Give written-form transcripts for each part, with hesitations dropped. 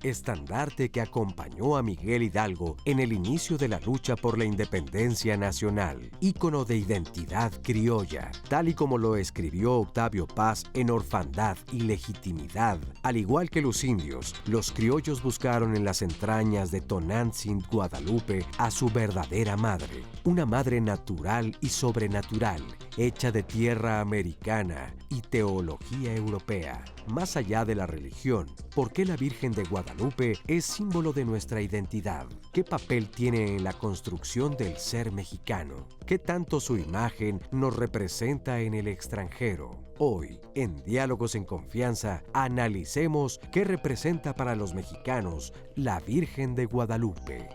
estandarte que acompañó a Miguel Hidalgo en el inicio de la lucha por la independencia nacional, ícono de identidad criolla, tal y como lo escribió Octavio Paz en Orfandad y Legitimidad. Al igual que los indios, los criollos buscaron en las entrañas de Tonantzin, Guadalupe, a su verdadera madre, una madre natural y sobrenatural, hecha de tierra americana y teología europea. Más allá de la religión, ¿por qué la Virgen de Guadalupe es símbolo de nuestra identidad? ¿Qué papel tiene en la construcción del ser mexicano? ¿Qué tanto su imagen nos representa en el extranjero? Hoy, en Diálogos en Confianza, analicemos qué representa para los mexicanos la Virgen de Guadalupe.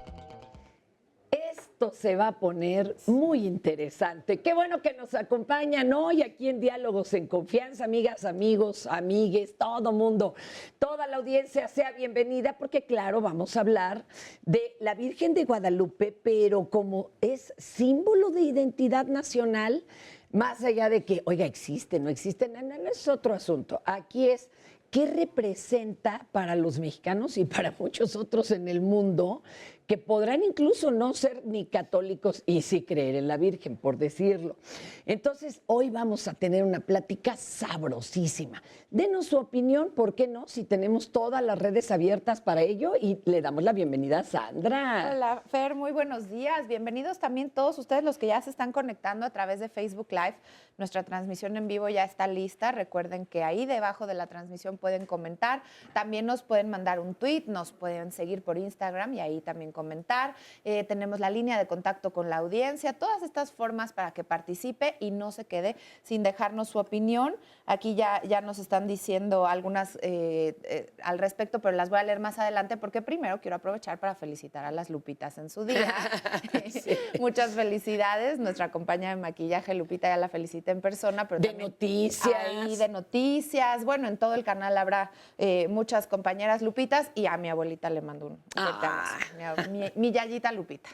Esto se va a poner muy interesante. Qué bueno que nos acompañan hoy aquí en Diálogos en Confianza, amigas, amigos, amigues, todo mundo, toda la audiencia sea bienvenida, porque claro, vamos a hablar de la Virgen de Guadalupe, pero como es símbolo de identidad nacional, más allá de que, oiga, existe, no existe, no es otro asunto. Aquí es qué representa para los mexicanos y para muchos otros en el mundo, que podrán incluso no ser ni católicos y sí creer en la Virgen, por decirlo. Entonces, hoy vamos a tener una plática sabrosísima. Denos su opinión, ¿por qué no? Si tenemos todas las redes abiertas para ello, y le damos la bienvenida a Sandra. Hola, Fer, muy buenos días. Bienvenidos también todos ustedes los que ya se están conectando a través de Facebook Live. Nuestra transmisión en vivo ya está lista. Recuerden que ahí debajo de la transmisión pueden comentar. También nos pueden mandar un tweet, nos pueden seguir por Instagram y ahí también comentar. Tenemos la línea de contacto con la audiencia. Todas estas formas para que participe y no se quede sin dejarnos su opinión. Aquí ya nos están diciendo algunas al respecto, pero las voy a leer más adelante porque primero quiero aprovechar para felicitar a las Lupitas en su día. Sí. Muchas felicidades. Nuestra compañera de maquillaje, Lupita, ya la felicité en persona. Pero de noticias. Ahí de noticias. Bueno, en todo el canal habrá muchas compañeras Lupitas y a mi abuelita le mando un mi Yayita Lupita.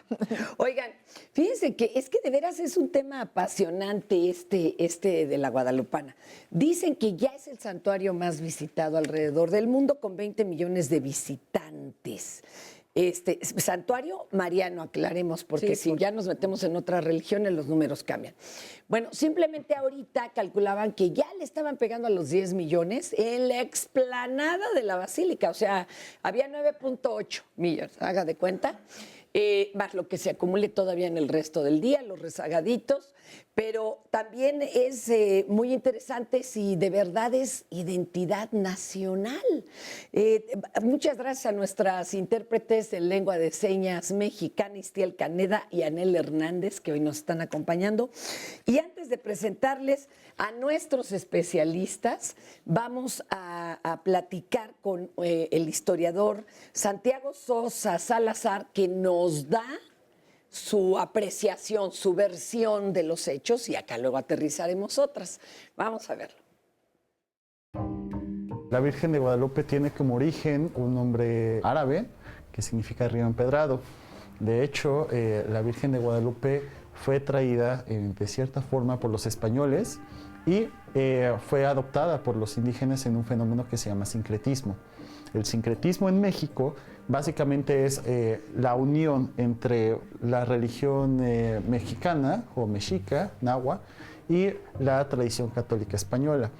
Oigan, fíjense que es que de veras es un tema apasionante este de la Guadalupana. Dicen que ya es el santuario más visitado alrededor del mundo, con 20 millones de visitantes. Santuario mariano, aclaremos, porque si ya nos metemos en otras religiones, los números cambian. Bueno, simplemente ahorita calculaban que ya le estaban pegando a los 10 millones en la explanada de la Basílica, o sea, había 9.8 millones, haga de cuenta, más lo que se acumule todavía en el resto del día, los rezagaditos, pero también es muy interesante si de verdad es identidad nacional. Muchas gracias a nuestras intérpretes en lengua de señas mexicana, Istiel Caneda y Anel Hernández, que hoy nos están acompañando. Y antes de presentarles a nuestros especialistas, vamos a platicar con el historiador Santiago Sosa Salazar, que nos da su apreciación, su versión de los hechos, y acá luego aterrizaremos otras. Vamos a verlo. La Virgen de Guadalupe tiene como origen un nombre árabe que significa río empedrado. De hecho, la Virgen de Guadalupe fue traída de cierta forma por los españoles y fue adoptada por los indígenas en un fenómeno que se llama sincretismo. El sincretismo en México básicamente es la unión entre la religión mexicana o mexica, náhuatl, y la tradición católica española.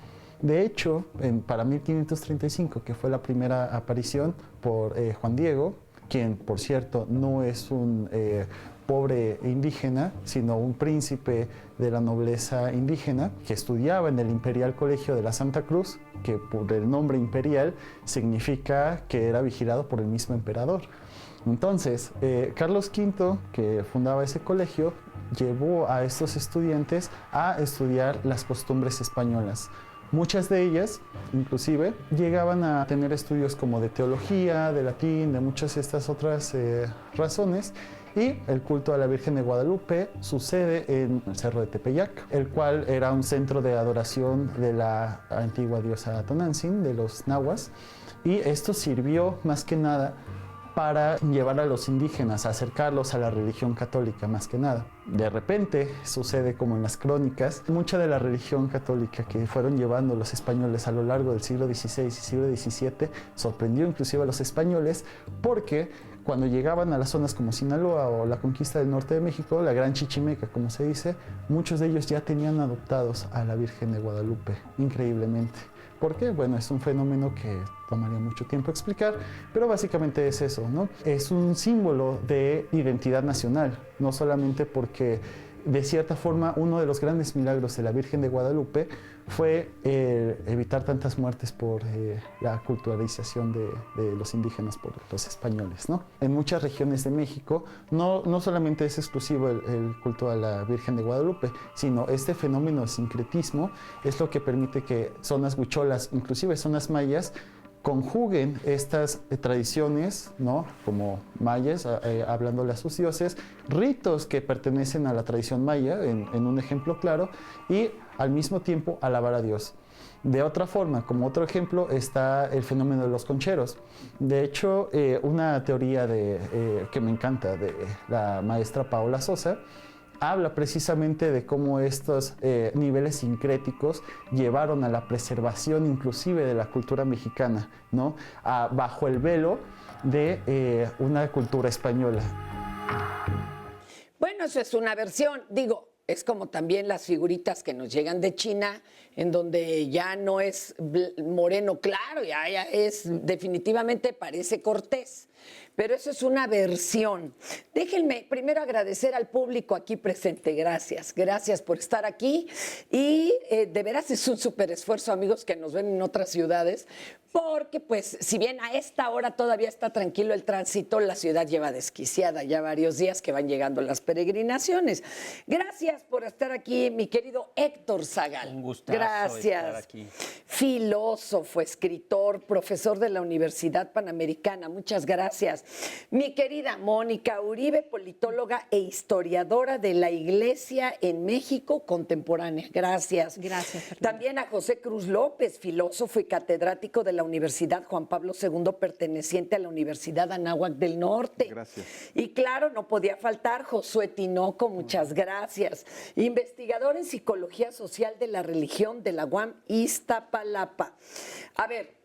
De hecho, para 1535, que fue la primera aparición por Juan Diego, quien, por cierto, no es un pobre indígena, sino un príncipe de la nobleza indígena, que estudiaba en el Imperial Colegio de la Santa Cruz, que por el nombre imperial significa que era vigilado por el mismo emperador. Entonces, Carlos V, que fundaba ese colegio, llevó a estos estudiantes a estudiar las costumbres españolas. Muchas de ellas, inclusive, llegaban a tener estudios como de teología, de latín, de muchas de estas otras razones, y el culto a la Virgen de Guadalupe sucede en el Cerro de Tepeyac, el cual era un centro de adoración de la antigua diosa Tonantzin, de los nahuas, y esto sirvió más que nada para llevar a los indígenas, acercarlos a la religión católica más que nada. De repente sucede como en las crónicas, mucha de la religión católica que fueron llevando los españoles a lo largo del siglo XVI y siglo XVII sorprendió inclusive a los españoles porque cuando llegaban a las zonas como Sinaloa o la conquista del norte de México, la Gran Chichimeca, como se dice, muchos de ellos ya tenían adoptados a la Virgen de Guadalupe, increíblemente. ¿Por qué? Bueno, es un fenómeno que tomaría mucho tiempo explicar, pero básicamente es eso, ¿no? Es un símbolo de identidad nacional, no solamente porque de cierta forma uno de los grandes milagros de la Virgen de Guadalupe fue evitar tantas muertes por la culturalización de los indígenas por los españoles, ¿no? En muchas regiones de México no solamente es exclusivo el culto a la Virgen de Guadalupe, sino este fenómeno de sincretismo es lo que permite que zonas huicholas, inclusive zonas mayas, conjuguen estas tradiciones, ¿no? Como mayas, hablándole a sus dioses, ritos que pertenecen a la tradición maya, en un ejemplo claro, y al mismo tiempo alabar a Dios. De otra forma, como otro ejemplo, está el fenómeno de los concheros. De hecho, una teoría que me encanta de la maestra Paola Sosa, habla precisamente de cómo estos niveles sincréticos llevaron a la preservación inclusive de la cultura mexicana, ¿no? Bajo el velo de una cultura española. Bueno, eso es una versión, digo, es como también las figuritas que nos llegan de China, en donde ya no es moreno claro, ya es definitivamente parece Cortés. Pero eso es una versión. Déjenme primero agradecer al público aquí presente. Gracias. Gracias por estar aquí. Y de veras es un súper esfuerzo, amigos, que nos ven en otras ciudades, porque pues si bien a esta hora todavía está tranquilo el tránsito, la ciudad lleva desquiciada ya varios días que van llegando las peregrinaciones. Gracias por estar aquí, mi querido Héctor Zagal. Un gustazo Gracias. estar aquí. Filósofo, escritor, profesor de la Universidad Panamericana. Muchas gracias. Mi querida Mónica Uribe, politóloga e historiadora de la Iglesia en México contemporánea. Gracias. Gracias, Fernanda. También a José Cruz López, filósofo y catedrático de la Universidad Juan Pablo II, perteneciente a la Universidad Anáhuac del Norte. Gracias. Y claro, no podía faltar Josué Tinoco, muchas gracias. Investigador en Psicología Social de la Religión de la UAM Iztapalapa. A ver,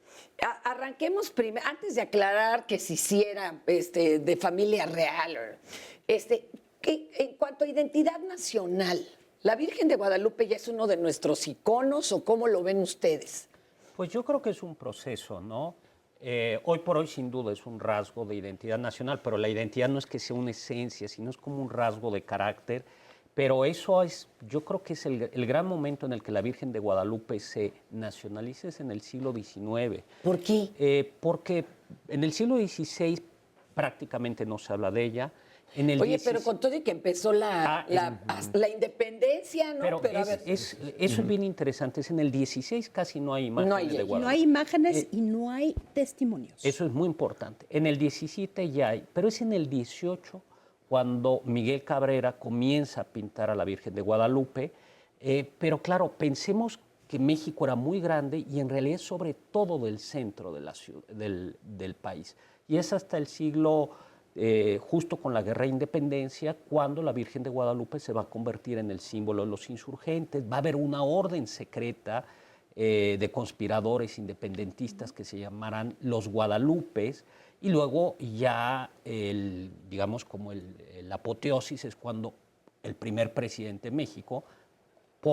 arranquemos primero, antes de aclarar que si era de familia real, que en cuanto a identidad nacional, ¿la Virgen de Guadalupe ya es uno de nuestros iconos o cómo lo ven ustedes? Pues yo creo que es un proceso, ¿no? Hoy por hoy sin duda es un rasgo de identidad nacional, pero la identidad no es que sea una esencia, sino es como un rasgo de carácter. Pero eso es, yo creo que es el gran momento en el que la Virgen de Guadalupe se nacionaliza, es en el siglo XIX. ¿Por qué? Porque en el siglo XVI prácticamente no se habla de ella. En el Oye, 16 pero con todo y que empezó la independencia, ¿no? Pero a ver. eso es bien interesante. Es en el 16 casi no hay imágenes No hay de ella. Guadalupe. No hay imágenes y no hay testimonios. Eso es muy importante. En el 17 ya hay, pero es en el 18 cuando Miguel Cabrera comienza a pintar a la Virgen de Guadalupe. Pero claro, pensemos que México era muy grande y en realidad es sobre todo del centro de la ciudad, del país. Y es hasta el siglo, justo con la Guerra de Independencia, cuando la Virgen de Guadalupe se va a convertir en el símbolo de los insurgentes. Va a haber una orden secreta de conspiradores independentistas que se llamarán los Guadalupes. Y luego ya, digamos, como la apoteosis es cuando el primer presidente de México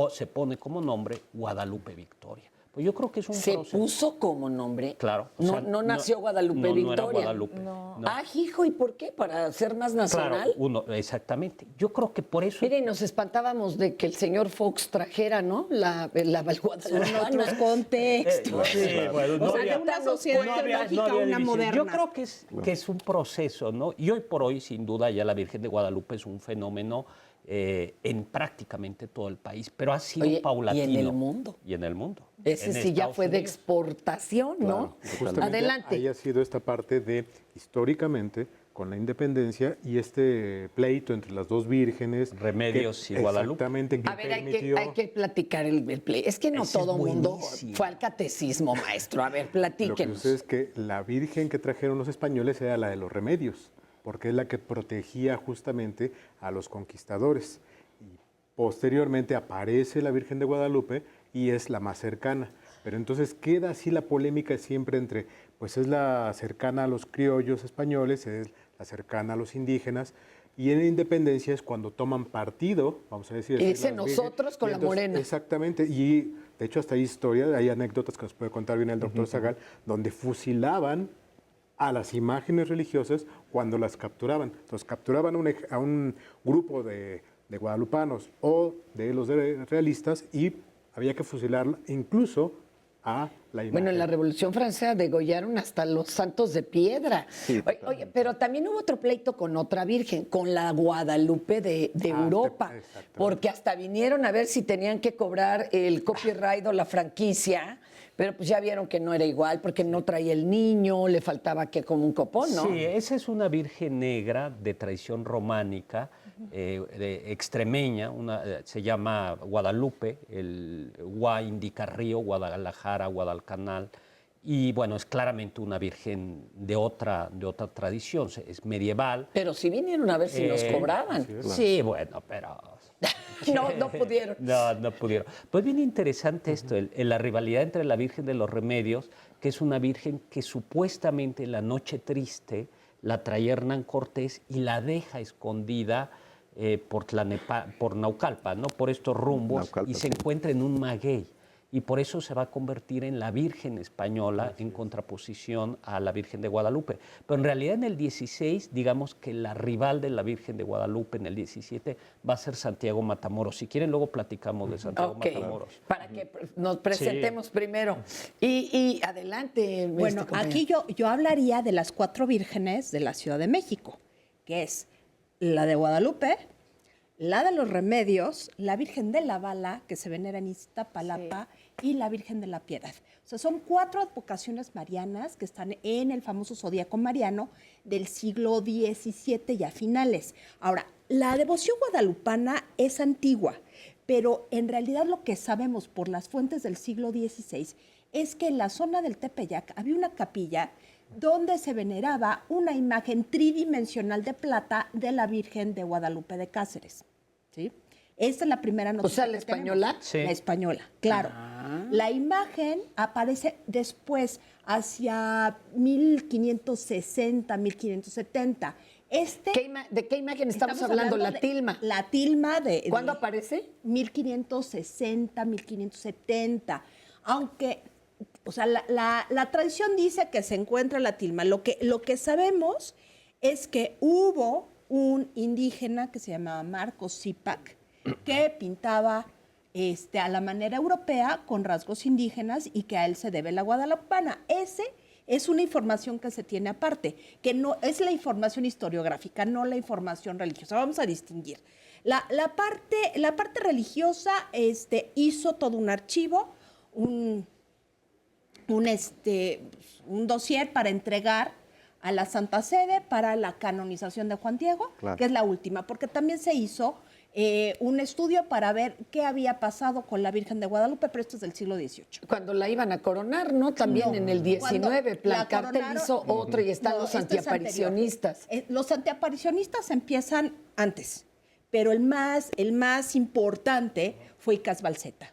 se pone como nombre Guadalupe Victoria. Pues yo creo que es un ¿Se proceso. puso como nombre? Claro. O No, sea, no nació Guadalupe Victoria. No era Guadalupe. No. Ah, hijo, ¿y por qué? ¿Para ser más nacional? Claro, exactamente. Yo creo que por eso... Mire, nos espantábamos de que el señor Fox trajera, ¿no? La Guadalupana. En otros contextos. Bueno, O sea, de una sociedad teológica a una división. moderna. Yo creo que es un proceso, ¿no? Y hoy por hoy, sin duda, ya la Virgen de Guadalupe es un fenómeno en prácticamente todo el país, pero ha sido paulatino. Y en el mundo. Y en el mundo. Ese en sí ya Estados fue de Unidos. exportación, ¿no? Justamente Adelante. haya sido esta parte de, históricamente, con la independencia y este pleito entre las dos vírgenes. Remedios y Guadalupe. Exactamente. Que A ver, permitió... hay que platicar el play. Es que no Ese es todo mundo buenísimo. fue al catecismo, maestro. A ver, Lo que platíquenos. sucede es que la virgen que trajeron los españoles era la de los remedios, porque es la que protegía justamente a los conquistadores. Y posteriormente aparece la Virgen de Guadalupe y es la más cercana. Pero entonces queda así la polémica siempre entre, pues es la cercana a los criollos españoles, es la cercana a los indígenas, y en la independencia es cuando toman partido, vamos a decir. Y dice las vírgenes, nosotros con y la entonces, morena. Exactamente, y de hecho hasta hay historias, hay anécdotas que nos puede contar bien el doctor Zagal, donde fusilaban a las imágenes religiosas cuando las capturaban. Entonces capturaban a un grupo de guadalupanos o de los realistas y había que fusilarla incluso a la imagen. Bueno, en la Revolución Francesa degollaron hasta los santos de piedra. Oye, pero también hubo otro pleito con otra virgen, con la Guadalupe de Europa, exactamente. porque hasta vinieron a ver si tenían que cobrar el copyright o la franquicia, pero pues ya vieron que no era igual, porque no traía el niño, le faltaba que como un copón, ¿no? Sí, esa es una virgen negra de tradición románica, extremeña, se llama Guadalupe, el Gua indica río, Guadalajara, Guadalcanal, y bueno, es claramente una virgen de otra tradición, es medieval. Pero sí vinieron a ver si nos cobraban. Sí, bueno, pero... No pudieron. No pudieron. Pues bien interesante esto, la rivalidad entre la Virgen de los Remedios, que es una virgen que supuestamente en la noche triste la traía Hernán Cortés y la deja escondida por Naucalpan, ¿no? Por estos rumbos, Naucalpan, y se sí. encuentra en un maguey. Y por eso se va a convertir en la Virgen española en contraposición a la Virgen de Guadalupe. Pero en realidad en el 16, digamos que la rival de la Virgen de Guadalupe en el 17 va a ser Santiago Matamoros. Si quieren, luego platicamos de Santiago Ok, Matamoros. para que nos presentemos primero. Y adelante. Bueno, aquí yo hablaría de las 4 vírgenes de la Ciudad de México, que es la de Guadalupe, la de los Remedios, la Virgen de la Bala, que se venera en Iztapalapa, y la Virgen de la Piedad. O sea, son 4 advocaciones marianas que están en el famoso zodíaco mariano del siglo XVII y a finales. Ahora, la devoción guadalupana es antigua, pero en realidad lo que sabemos por las fuentes del siglo XVI es que en la zona del Tepeyac había una capilla donde se veneraba una imagen tridimensional de plata de la Virgen de Guadalupe de Cáceres. ¿Sí? Esta es la primera noticia. O sea, ¿la que tenemos. española? Sí. La española, claro. La imagen aparece después, hacia 1560, 1570. ¿De qué imagen estamos hablando? La tilma. La tilma de... ¿Cuándo aparece? 1560, 1570. Aunque, o sea, la tradición dice que se encuentra la tilma. Lo que sabemos es que hubo un indígena que se llamaba Marcos Zipac, que pintaba a la manera europea con rasgos indígenas y que a él se debe la guadalupana. Ese es una información que se tiene aparte, que no es la información historiográfica, no la información religiosa. Vamos a distinguir. La parte religiosa hizo todo un archivo, un dossier para entregar a la Santa Sede para la canonización de Juan Diego, Claro. que es la última, porque también se hizo un estudio para ver qué había pasado con la Virgen de Guadalupe, pero esto es del siglo XVIII. Cuando la iban a coronar, ¿no? También No. en el Cuando 19. la Plancarte coronaron- hizo otro y están No, los este es antiaparicionistas. anterior. Los antiaparicionistas empiezan antes, pero el más importante fue Icas Balseta.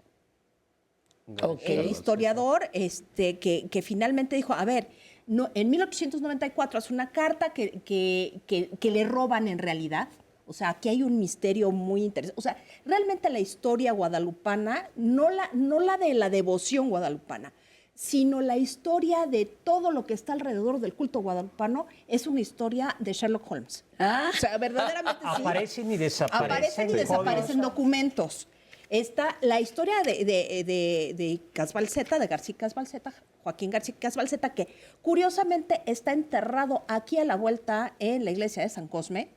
Ok. El historiador que finalmente dijo, a ver, no, en 1894 hace una carta que le roban en realidad. O sea, aquí hay un misterio muy interesante. O sea, realmente la historia guadalupana, no la de la devoción guadalupana, sino la historia de todo lo que está alrededor del culto guadalupano, es una historia de Sherlock Holmes. Ah. O sea, verdaderamente sí. Aparecen y desaparecen. Aparecen y desaparecen documentos. Está la historia de Casbalceta, de García Casbalceta, Joaquín García Casbalceta, que curiosamente está enterrado aquí a la vuelta en la iglesia de San Cosme,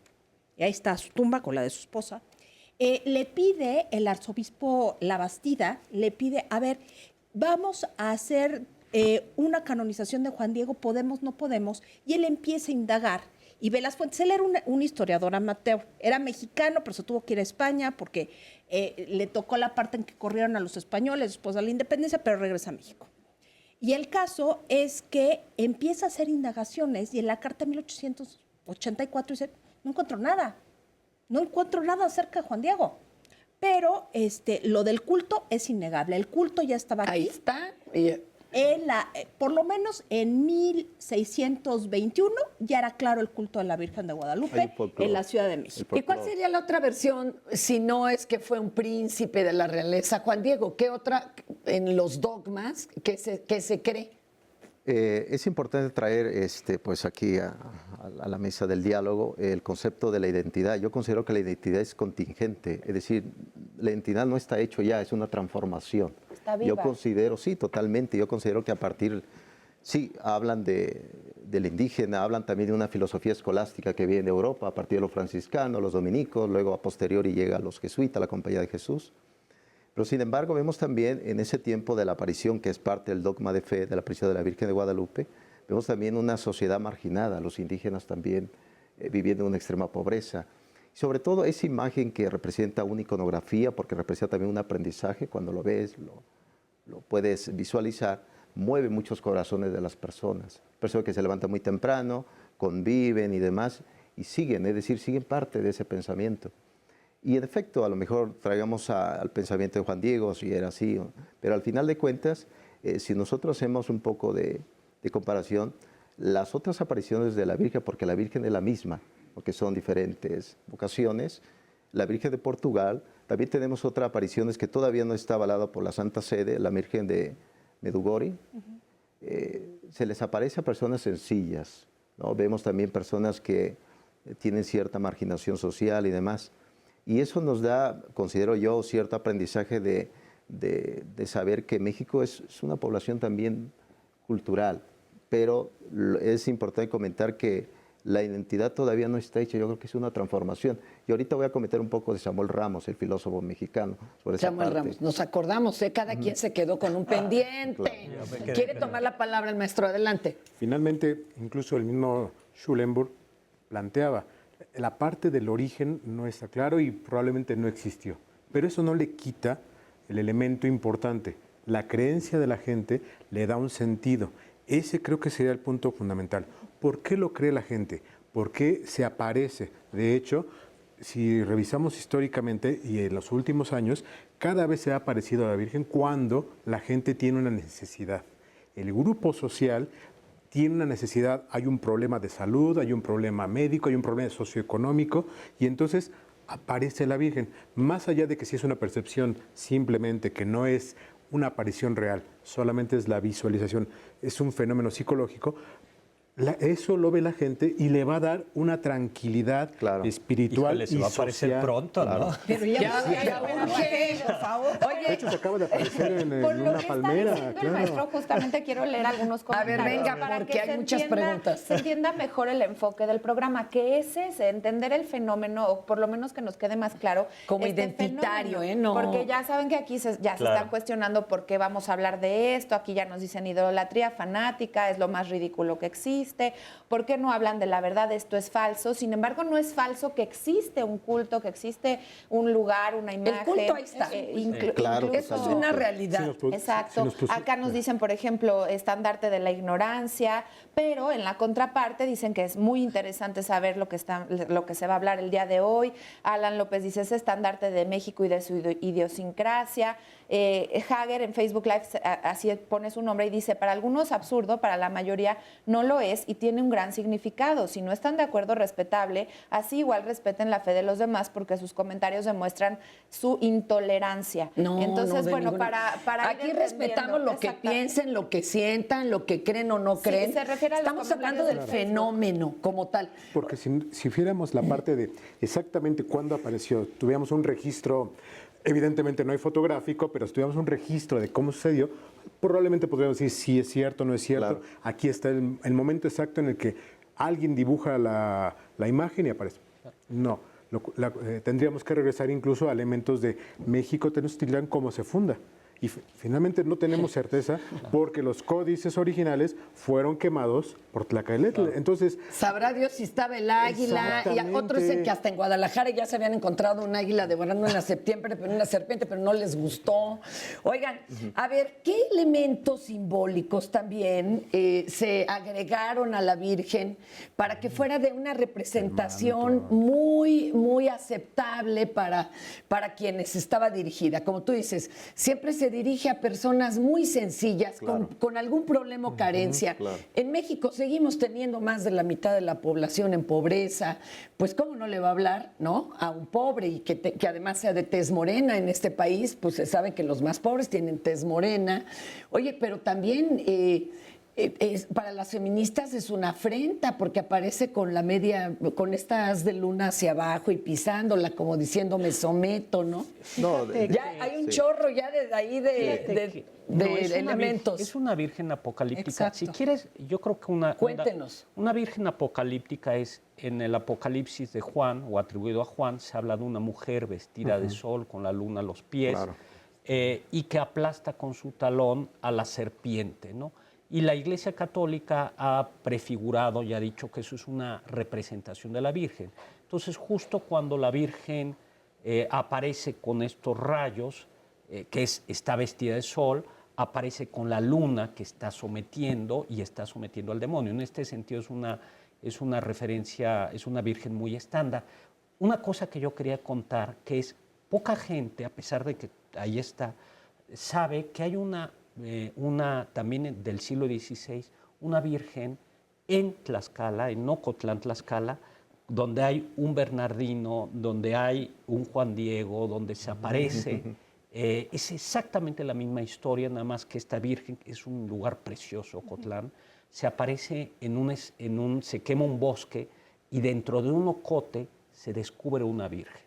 y ahí está su tumba con la de su esposa. Le pide el arzobispo Labastida, le pide, a ver, vamos a hacer una canonización de Juan Diego, podemos, no podemos, y él empieza a indagar y ve las fuentes. Él era un historiador amateur, era mexicano, pero se tuvo que ir a España porque le tocó la parte en que corrieron a los españoles después de la independencia, pero regresa a México. Y el caso es que empieza a hacer indagaciones y en la carta de 1884 dice, no encuentro nada acerca de Juan Diego. Pero lo del culto es innegable. El culto ya estaba aquí. Ahí está. Por lo menos en 1621 ya era claro el culto de la Virgen de Guadalupe en la Ciudad de México. ¿Y cuál sería la otra versión si no es que fue un príncipe de la realeza Juan Diego? ¿Qué otra en los dogmas que se cree? Es importante traer pues aquí a la mesa del diálogo el concepto de la identidad. Yo considero que la identidad es contingente, es decir, la identidad no está hecho ya, es una transformación. Está viva. Yo considero, sí, totalmente, yo considero que a partir, sí, hablan del indígena, hablan también de una filosofía escolástica que viene de Europa, a partir de los franciscanos, los dominicos, luego a posteriori llega a los jesuitas, la Compañía de Jesús. Pero sin embargo vemos también en ese tiempo de la aparición, que es parte del dogma de fe, de la aparición de la Virgen de Guadalupe, vemos también una sociedad marginada, los indígenas también viviendo en una extrema pobreza. Y sobre todo esa imagen que representa una iconografía, porque representa también un aprendizaje, cuando lo ves, lo puedes visualizar, mueve muchos corazones de las personas. Personas que se levantan muy temprano, conviven y demás, y siguen, es decir, siguen parte de ese pensamiento. Y en efecto, a lo mejor traigamos al pensamiento de Juan Diego, si era así, pero al final de cuentas, si nosotros hacemos un poco de comparación, las otras apariciones de la Virgen, porque la Virgen es la misma, porque son diferentes vocaciones, la Virgen de Portugal, también tenemos otras apariciones que todavía no está avalada por la Santa Sede, la Virgen de Medjugorje, se les aparece a personas sencillas, ¿no? Vemos también personas que tienen cierta marginación social y demás. Y eso nos da, considero yo, cierto aprendizaje de saber que México es una población también cultural, pero es importante comentar que la identidad todavía no está hecha, yo creo que es una transformación. Y ahorita voy a comentar un poco de Samuel Ramos, el filósofo mexicano, sobre esa Samuel parte. Ramos, nos acordamos, cada quien se quedó con un pendiente. Claro. ¿Quiere tomar la palabra el maestro? Adelante. Finalmente, incluso el mismo Schulenburg planteaba, la parte del origen no está claro y probablemente no existió. Pero eso no le quita el elemento importante. La creencia de la gente le da un sentido. Ese creo que sería el punto fundamental. ¿Por qué lo cree la gente? ¿Por qué se aparece? De hecho, si revisamos históricamente y en los últimos años, cada vez se ha aparecido a la Virgen cuando la gente tiene una necesidad. El grupo social tiene una necesidad, hay un problema de salud, hay un problema médico, hay un problema socioeconómico, y entonces aparece la Virgen. Más allá de que si es una percepción simplemente, que no es una aparición real, solamente es la visualización, es un fenómeno psicológico, eso lo ve la gente y le va a dar una tranquilidad espiritual. Híjole, se va a aparecer pronto, ¿no? Pero ya urge, por favor. De hecho, se acaba de aparecer en Por lo una que palmera. está diciendo el maestro, justamente quiero leer algunos comentarios. A ver, venga, para porque que hay se muchas preguntas. Se entienda mejor el enfoque del programa, que es ese, entender el fenómeno, o por lo menos que nos quede más claro. Como identitario, fenómeno. No. Porque ya saben que aquí se están cuestionando por qué vamos a hablar de esto, aquí ya nos dicen idolatría fanática, es lo más ridículo que existe. ¿Por qué no hablan de la verdad? Esto es falso. Sin embargo, no es falso que existe un culto, que existe un lugar, una imagen. El culto ahí está. Claro, eso es una realidad. Exacto. Acá nos dicen, por ejemplo, estandarte de la ignorancia, pero en la contraparte dicen que es muy interesante saber lo que se va a hablar el día de hoy. Alan López dice, es estandarte de México y de su idiosincrasia. Hager en Facebook Live así pone su nombre y dice, para algunos absurdo, para la mayoría no lo es y tiene un gran significado. Si no están de acuerdo, respetable. Así igual respeten la fe de los demás porque sus comentarios demuestran su intolerancia. Entonces, bueno, para aquí respetamos lo que piensen, lo que sientan, lo que creen o no creen. Se refiere a los Estamos hablando del fenómeno como tal. Porque si fuéramos la parte de exactamente cuándo apareció, tuviéramos un registro, evidentemente no hay fotográfico, pero si tuviéramos un registro de cómo sucedió, probablemente podríamos decir si es cierto o no es cierto. Claro. Aquí está el momento exacto en el que alguien dibuja la imagen y aparece. No, tendríamos que regresar incluso a elementos de México, Tenochtitlan, cómo se funda. Y finalmente no tenemos certeza porque los códices originales fueron quemados por Tlacaelitl. Entonces, sabrá Dios si estaba el águila, y otros dicen que hasta en Guadalajara ya se habían encontrado un águila devorando una serpiente, pero no les gustó. Oigan, a ver, ¿qué elementos simbólicos también se agregaron a la Virgen para que fuera de una representación muy, muy aceptable para quienes estaba dirigida? Como tú dices, siempre se dirige a personas muy sencillas, con algún problema o carencia. En México seguimos teniendo más de la mitad de la población en pobreza, pues ¿cómo no le va a hablar, no? A un pobre y que además sea de tez morena en este país, pues se sabe que los más pobres tienen tez morena. Oye, pero también para las feministas es una afrenta porque aparece con la media, con esta haz de luna hacia abajo y pisándola como diciendo me someto, ¿no? Ya hay un chorro ya de ahí de elementos. Es una virgen apocalíptica. Exacto. Si quieres, yo creo que Cuéntenos. Una virgen apocalíptica es en el Apocalipsis de Juan, o atribuido a Juan, se habla de una mujer vestida de sol con la luna a los pies y que aplasta con su talón a la serpiente, ¿no? Y la Iglesia Católica ha prefigurado y ha dicho que eso es una representación de la Virgen. Entonces, justo cuando la Virgen aparece con estos rayos, está vestida de sol, aparece con la luna que está sometiendo y está sometiendo al demonio. En este sentido es una referencia, es una Virgen muy estándar. Una cosa que yo quería contar, que es poca gente, a pesar de que ahí está, sabe que hay también del siglo XVI, una virgen en Tlaxcala, en Ocotlán, Tlaxcala, donde hay un Bernardino, donde hay un Juan Diego, donde se aparece. Es exactamente la misma historia, nada más que esta virgen es un lugar precioso, Ocotlán, se aparece se quema un bosque y dentro de un ocote se descubre una virgen.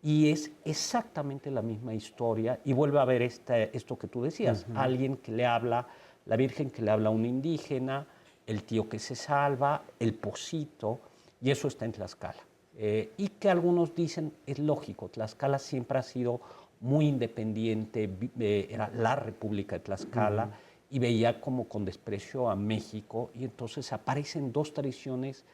Y es exactamente la misma historia y vuelve a haber esto que tú decías, alguien que le habla, la Virgen que le habla a un indígena, el tío que se salva, el pocito, y eso está en Tlaxcala. Y que algunos dicen, es lógico, Tlaxcala siempre ha sido muy independiente, era la República de Tlaxcala y veía como con desprecio a México y entonces aparecen dos tradiciones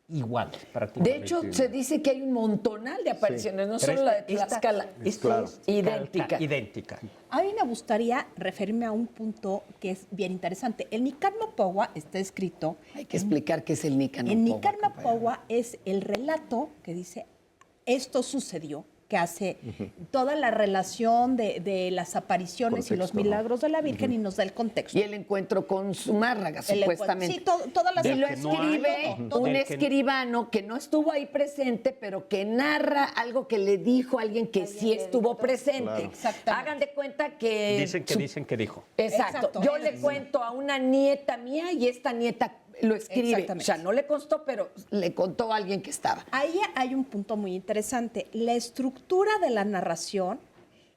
iguales prácticamente. De hecho, se dice que hay un montonal de apariciones, no solo la de Tlaxcala, es idéntica. A mí me gustaría referirme a un punto que es bien interesante. El Nican Mopohua está escrito... Hay que explicar qué es el Nican Mopohua. El Nican Mopohua es el relato que dice, esto sucedió, que hace toda la relación de las apariciones y los milagros de la Virgen y nos da el contexto. Y el encuentro con Zumárraga, supuestamente. Sí, todas las... Y lo escribe un escribano que no estuvo ahí presente, pero que narra algo que le dijo a alguien que sí estuvo presente. Claro. Hagan de cuenta que... Dicen que dijo. Exacto. Yo le cuento a una nieta mía y esta nieta lo escribe. O sea, no le constó, pero le contó a alguien que estaba. Ahí hay un punto muy interesante. La estructura de la narración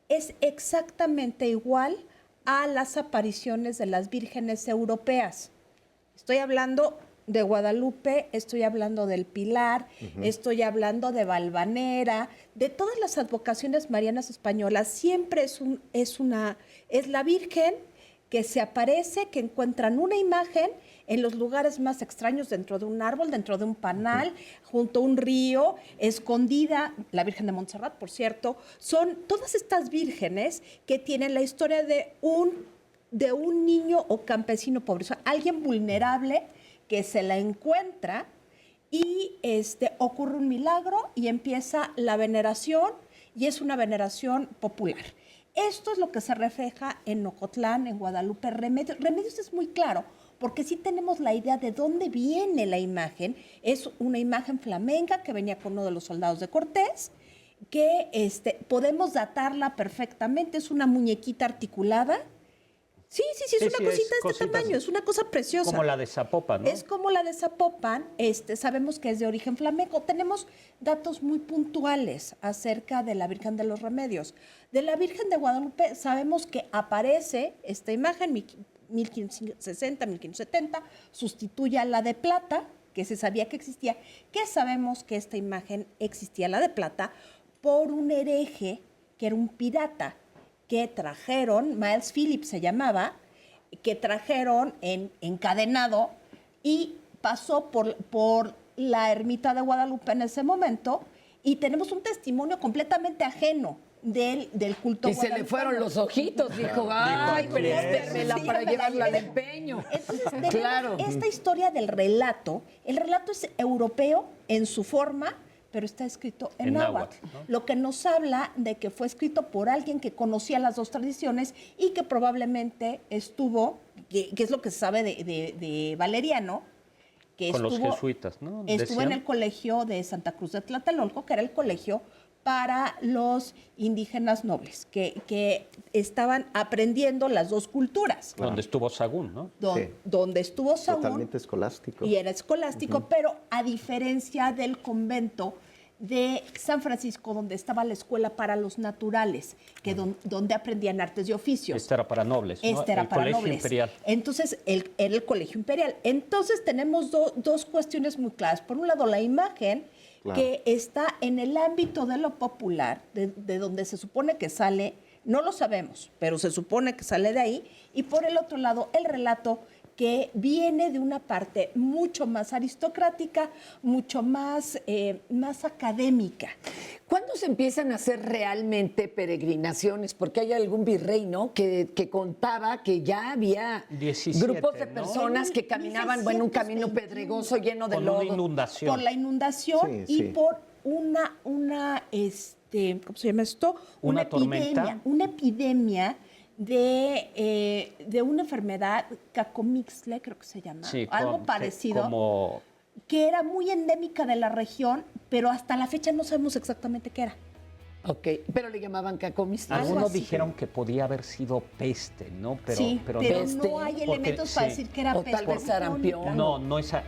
es exactamente igual a las apariciones de las vírgenes europeas. Estoy hablando de Guadalupe, estoy hablando del Pilar, estoy hablando de Valvanera, de todas las advocaciones marianas españolas. Siempre es la Virgen que se aparece, que encuentran una imagen en los lugares más extraños, dentro de un árbol, dentro de un panal, junto a un río, escondida, la Virgen de Montserrat, por cierto. Son todas estas vírgenes que tienen la historia de un niño o campesino pobre, o sea, alguien vulnerable que se la encuentra y ocurre un milagro y empieza la veneración y es una veneración popular. Esto es lo que se refleja en Ocotlán, en Guadalupe, Remedios. Remedios es muy claro, porque sí tenemos la idea de dónde viene la imagen. Es una imagen flamenca que venía con uno de los soldados de Cortés, que podemos datarla perfectamente. Es una muñequita articulada. Sí, es una cosita de este tamaño, es una cosa preciosa. Como la de Zapopan, ¿no? Es como la de Zapopan, sabemos que es de origen flamenco. Tenemos datos muy puntuales acerca de la Virgen de los Remedios. De la Virgen de Guadalupe sabemos que aparece esta imagen, 1560, 1570, sustituye a la de plata, que se sabía que existía, que sabemos que esta imagen existía, la de plata, por un hereje que era un pirata. que trajeron, Miles Phillips se llamaba, que trajeron encadenado y pasó por la ermita de Guadalupe en ese momento, y tenemos un testimonio completamente ajeno del culto y se le fueron los ojitos, dijo, ay, préstemela para llevarla al empeño. Entonces, tenemos esta historia del relato. El relato es europeo en su forma, pero está escrito en náhuatl, ¿no? Lo que nos habla de que fue escrito por alguien que conocía las dos tradiciones y que probablemente estuvo, que es lo que se sabe de Valeriano, que con los jesuitas, ¿no? Estuvo en el colegio de Santa Cruz de Tlatelolco, que era el colegio para los indígenas nobles, que estaban aprendiendo las dos culturas. Donde estuvo Sahagún, ¿no? Donde estuvo Sahagún. Totalmente escolástico. Y era escolástico, pero a diferencia del convento de San Francisco, donde estaba la escuela para los naturales, que donde aprendían artes y oficios. Este era para nobles, ¿no? Este era para colegio nobles. Imperial. Entonces, era el colegio imperial. Entonces, tenemos dos cuestiones muy claras. Por un lado, la imagen, que está en el ámbito de lo popular, de donde se supone que sale, no lo sabemos, pero se supone que sale de ahí, y por el otro lado, el relato que viene de una parte mucho más aristocrática, mucho más, más académica. ¿Cuándo se empiezan a hacer realmente peregrinaciones? Porque hay algún virrey, ¿no?, que contaba que ya había 17, grupos de ¿no? personas que caminaban en un camino pedregoso lleno de con lodo. una inundación. Por la inundación y por una ¿cómo se llama esto? Una tormenta. Una epidemia de una enfermedad, cacomixtle, creo que se llama, Sí, algo parecido, como... que era muy endémica de la región, pero hasta la fecha no sabemos exactamente qué era. Ok, pero le llamaban cacomixtle. Algunos dijeron que podía haber sido peste, ¿no? Pero no hay elementos para decir que era o peste. tal vez sarampión. No,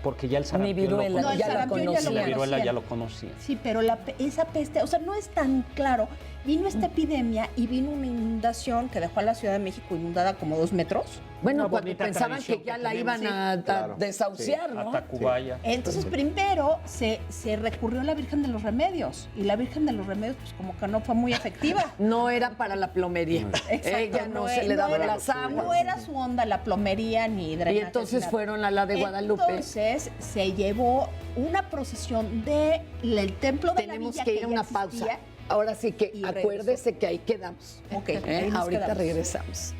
porque ya el sarampión Ni viruela, No, ya la conocían. La viruela ya lo conocía. Sí, pero esa peste, o sea, no es tan claro. Vino esta epidemia y vino una inundación que dejó a la Ciudad de México inundada como 2 metros. Bueno, Una cuando bonita pensaban tradición que ya que la tenemos. iban a claro, desahuciar, sí. ¿no? A Tacubaya. Entonces, primero se recurrió a la Virgen de los Remedios. Y la Virgen de los Remedios, pues como que no fue muy efectiva. No era para la plomería. Exacto, Ella no se le daba las aguas. No era su onda la plomería ni drenaje. Y entonces fueron a la de Guadalupe. Entonces se llevó una procesión del templo de Tenemos la villa que ir a ya una existía. pausa. Ahora sí que Y acuérdese que ahí quedamos. Ok, ahí nos Ahorita quedamos. regresamos.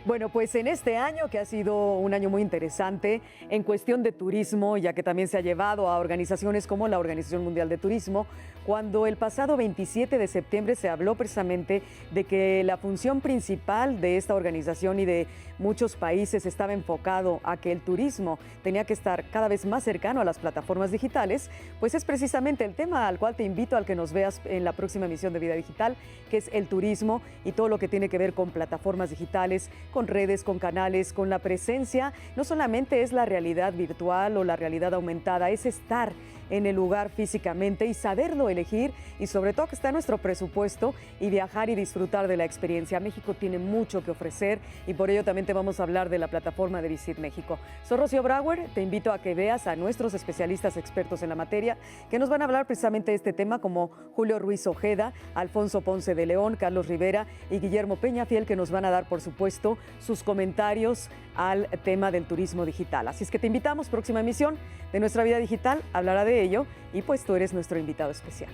Bueno, pues en este año, que ha sido un año muy interesante en cuestión de turismo, ya que también se ha llevado a organizaciones como la Organización Mundial de Turismo, cuando el pasado 27 de septiembre se habló precisamente de que la función principal de esta organización y de muchos países estaba enfocado a que el turismo tenía que estar cada vez más cercano a las plataformas digitales, pues es precisamente el tema al cual te invito al que nos veas en la próxima emisión de Vida Digital, que es el turismo y todo lo que tiene que ver con plataformas digitales, con redes, con canales, con la presencia. No solamente es la realidad virtual o la realidad aumentada, es estar en el lugar físicamente y saberlo elegir, y sobre todo que está en nuestro presupuesto, y viajar y disfrutar de la experiencia. México tiene mucho que ofrecer y por ello también te vamos a hablar de la plataforma de Visit México. Soy Rocío Brauer, te invito a que veas a nuestros especialistas expertos en la materia que nos van a hablar precisamente de este tema, como Julio Ruiz Ojeda, Alfonso Ponce de León, Carlos Rivera y Guillermo Peñafiel, que nos van a dar, por supuesto, sus comentarios al tema del turismo digital. Así es que te invitamos, próxima emisión de Nuestra Vida Digital hablará de ello y pues tú eres nuestro invitado especial.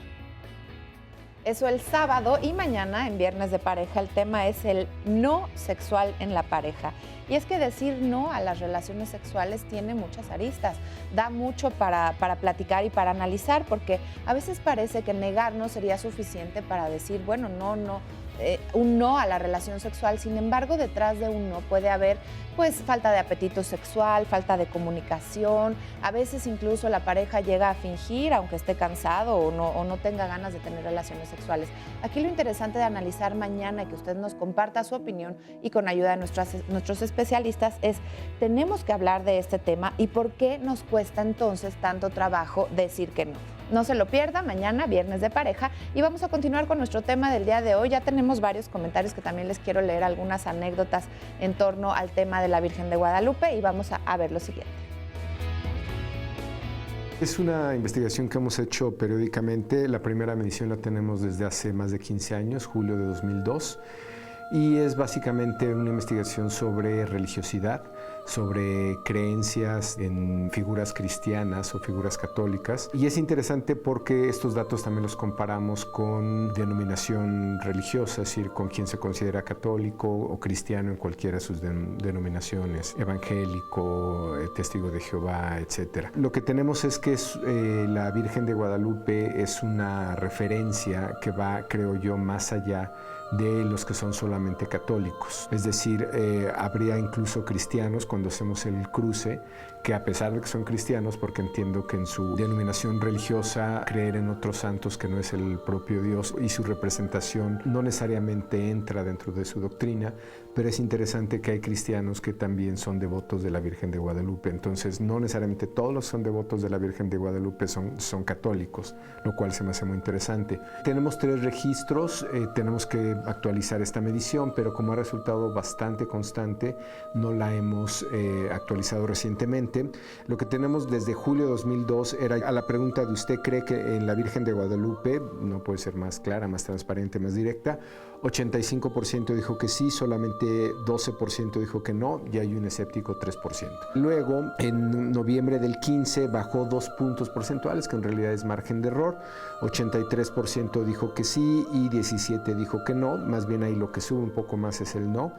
Eso el sábado, y mañana en Viernes de Pareja el tema es el no sexual en la pareja. Y es que decir no a las relaciones sexuales tiene muchas aristas, da mucho para platicar y para analizar, porque a veces parece que negarnos sería suficiente para decir, bueno, un no a la relación sexual. Sin embargo, detrás de un no puede haber pues falta de apetito sexual, falta de comunicación. A veces incluso la pareja llega a fingir, aunque esté cansado o no tenga ganas de tener relaciones sexuales. Aquí lo interesante de analizar mañana y que usted nos comparta su opinión y con ayuda de nuestros especialistas es, tenemos que hablar de este tema y por qué nos cuesta entonces tanto trabajo decir que no. No se lo pierda, mañana, Viernes de Pareja, y vamos a continuar con nuestro tema del día de hoy. Ya tenemos varios comentarios que también les quiero leer, algunas anécdotas en torno al tema de la Virgen de Guadalupe, y vamos a ver lo siguiente. Es una investigación que hemos hecho periódicamente. La primera medición la tenemos desde hace más de 15 años, julio de 2002, y es básicamente una investigación sobre religiosidad, sobre creencias en figuras cristianas o figuras católicas. Y es interesante porque estos datos también los comparamos con denominación religiosa, es decir, con quien se considera católico o cristiano en cualquiera de sus denominaciones, evangélico, testigo de Jehová, etc. Lo que tenemos es que la Virgen de Guadalupe es una referencia que va, creo yo, más allá de los que son solamente católicos. Es decir, habría incluso cristianos cuando hacemos el cruce, que a pesar de que son cristianos, porque entiendo que en su denominación religiosa creer en otros santos que no es el propio Dios y su representación no necesariamente entra dentro de su doctrina, pero es interesante que hay cristianos que también son devotos de la Virgen de Guadalupe. Entonces, no necesariamente todos los que son devotos de la Virgen de Guadalupe son católicos, lo cual se me hace muy interesante. Tenemos 3 registros, tenemos que actualizar esta medición, pero como ha resultado bastante constante, no la hemos actualizado recientemente. Lo que tenemos desde julio de 2002 era a la pregunta de ¿usted cree que en la Virgen de Guadalupe? No puede ser más clara, más transparente, más directa. 85% dijo que sí, solamente 12% dijo que no, y hay un escéptico 3%. Luego, en noviembre del 15 bajó 2 puntos porcentuales, que en realidad es margen de error. 83% dijo que sí y 17% dijo que no, más bien ahí lo que sube un poco más es el no.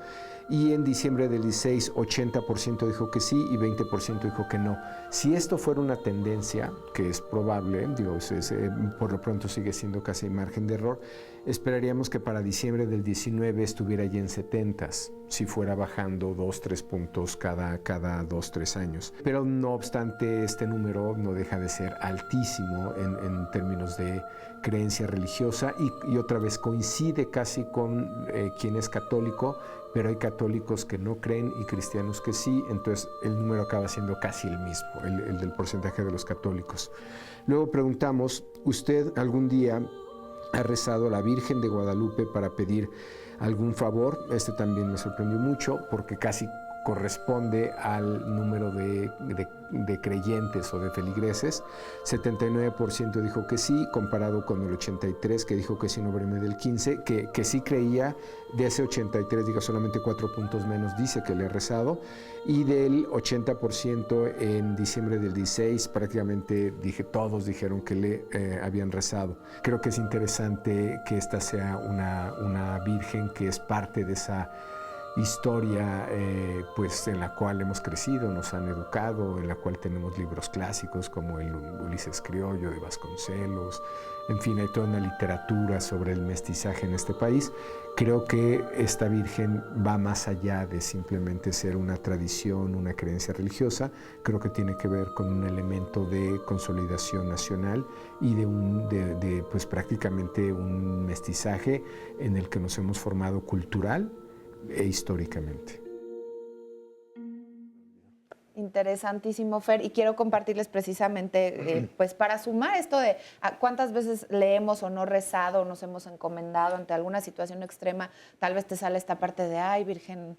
Y en diciembre del 16, 80% dijo que sí y 20% dijo que no. Si esto fuera una tendencia, que es probable, por lo pronto sigue siendo casi margen de error, esperaríamos que para diciembre del 19 estuviera ya en 70s, si fuera bajando 2-3 puntos cada 2-3 años. Pero no obstante, este número no deja de ser altísimo en términos de creencia religiosa y otra vez coincide casi con quien es católico, pero hay católicos que no creen y cristianos que sí, entonces el número acaba siendo casi el mismo, el del porcentaje de los católicos. Luego preguntamos, ¿usted algún día ha rezado a la Virgen de Guadalupe para pedir algún favor? Este también me sorprendió mucho porque casi corresponde al número de creyentes o de feligreses. 79% dijo que sí, comparado con el 83% que dijo que sí en noviembre del 15, que sí creía. De ese 83, digo, solamente 4 puntos menos dice que le ha rezado, y del 80% en diciembre del 16 prácticamente todos dijeron que le habían rezado. Creo que es interesante que esta sea una virgen que es parte de esa historia pues en la cual hemos crecido, nos han educado, en la cual tenemos libros clásicos como el Ulises Criollo de Vasconcelos, en fin, hay toda una literatura sobre el mestizaje en este país. Creo que esta Virgen va más allá de simplemente ser una tradición, una creencia religiosa. Creo que tiene que ver con un elemento de consolidación nacional y de pues prácticamente un mestizaje en el que nos hemos formado cultural e históricamente. Interesantísimo, Fer, y quiero compartirles precisamente, pues para sumar esto de cuántas veces le hemos o no rezado o nos hemos encomendado ante alguna situación extrema, tal vez te sale esta parte de, ay, Virgen,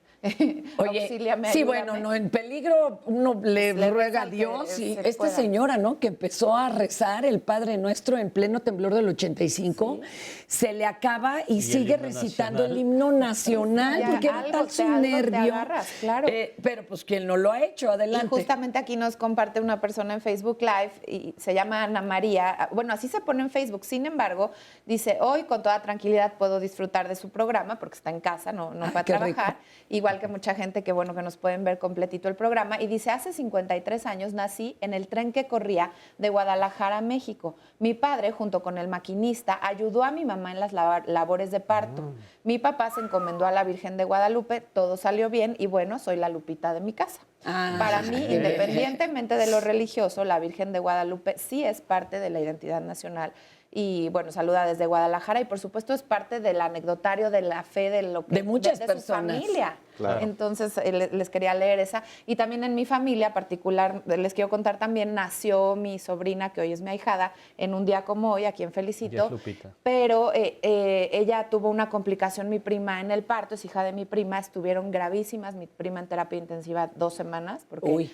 auxíliame, sí, ayúdame. bueno, no, en peligro uno le ruega a Dios, y esta señora, ¿no?, que empezó a rezar el Padre Nuestro en pleno temblor del 85, sí, se le acaba y sigue recitando el himno nacional, porque era tal su nervio, claro. Pero pues quien no lo ha hecho, adelante. Y justamente aquí nos comparte una persona en Facebook Live y se llama Ana María. Bueno, así se pone en Facebook. Sin embargo, dice, hoy con toda tranquilidad puedo disfrutar de su programa porque está en casa, no fue a trabajar. Rico. Igual que mucha gente que, bueno, que nos pueden ver completito el programa. Y dice, hace 53 años nací en el tren que corría de Guadalajara a México. Mi padre, junto con el maquinista, ayudó a mi mamá en las labores de parto. Mi papá se encomendó a la Virgen de Guadalupe, todo salió bien y, bueno, soy la Lupita de mi casa. Para mí, independientemente de lo religioso, la Virgen de Guadalupe sí es parte de la identidad nacional. Y bueno, saluda desde Guadalajara y por supuesto es parte del anecdotario de la fe de muchas personas. Su familia. Claro. Entonces, les quería leer esa. Y también en mi familia particular, les quiero contar también, nació mi sobrina, que hoy es mi ahijada, en un día como hoy, a quien felicito. Pero ella tuvo una complicación, mi prima, en el parto, es hija de mi prima, estuvieron gravísimas, mi prima en terapia intensiva 2 semanas, porque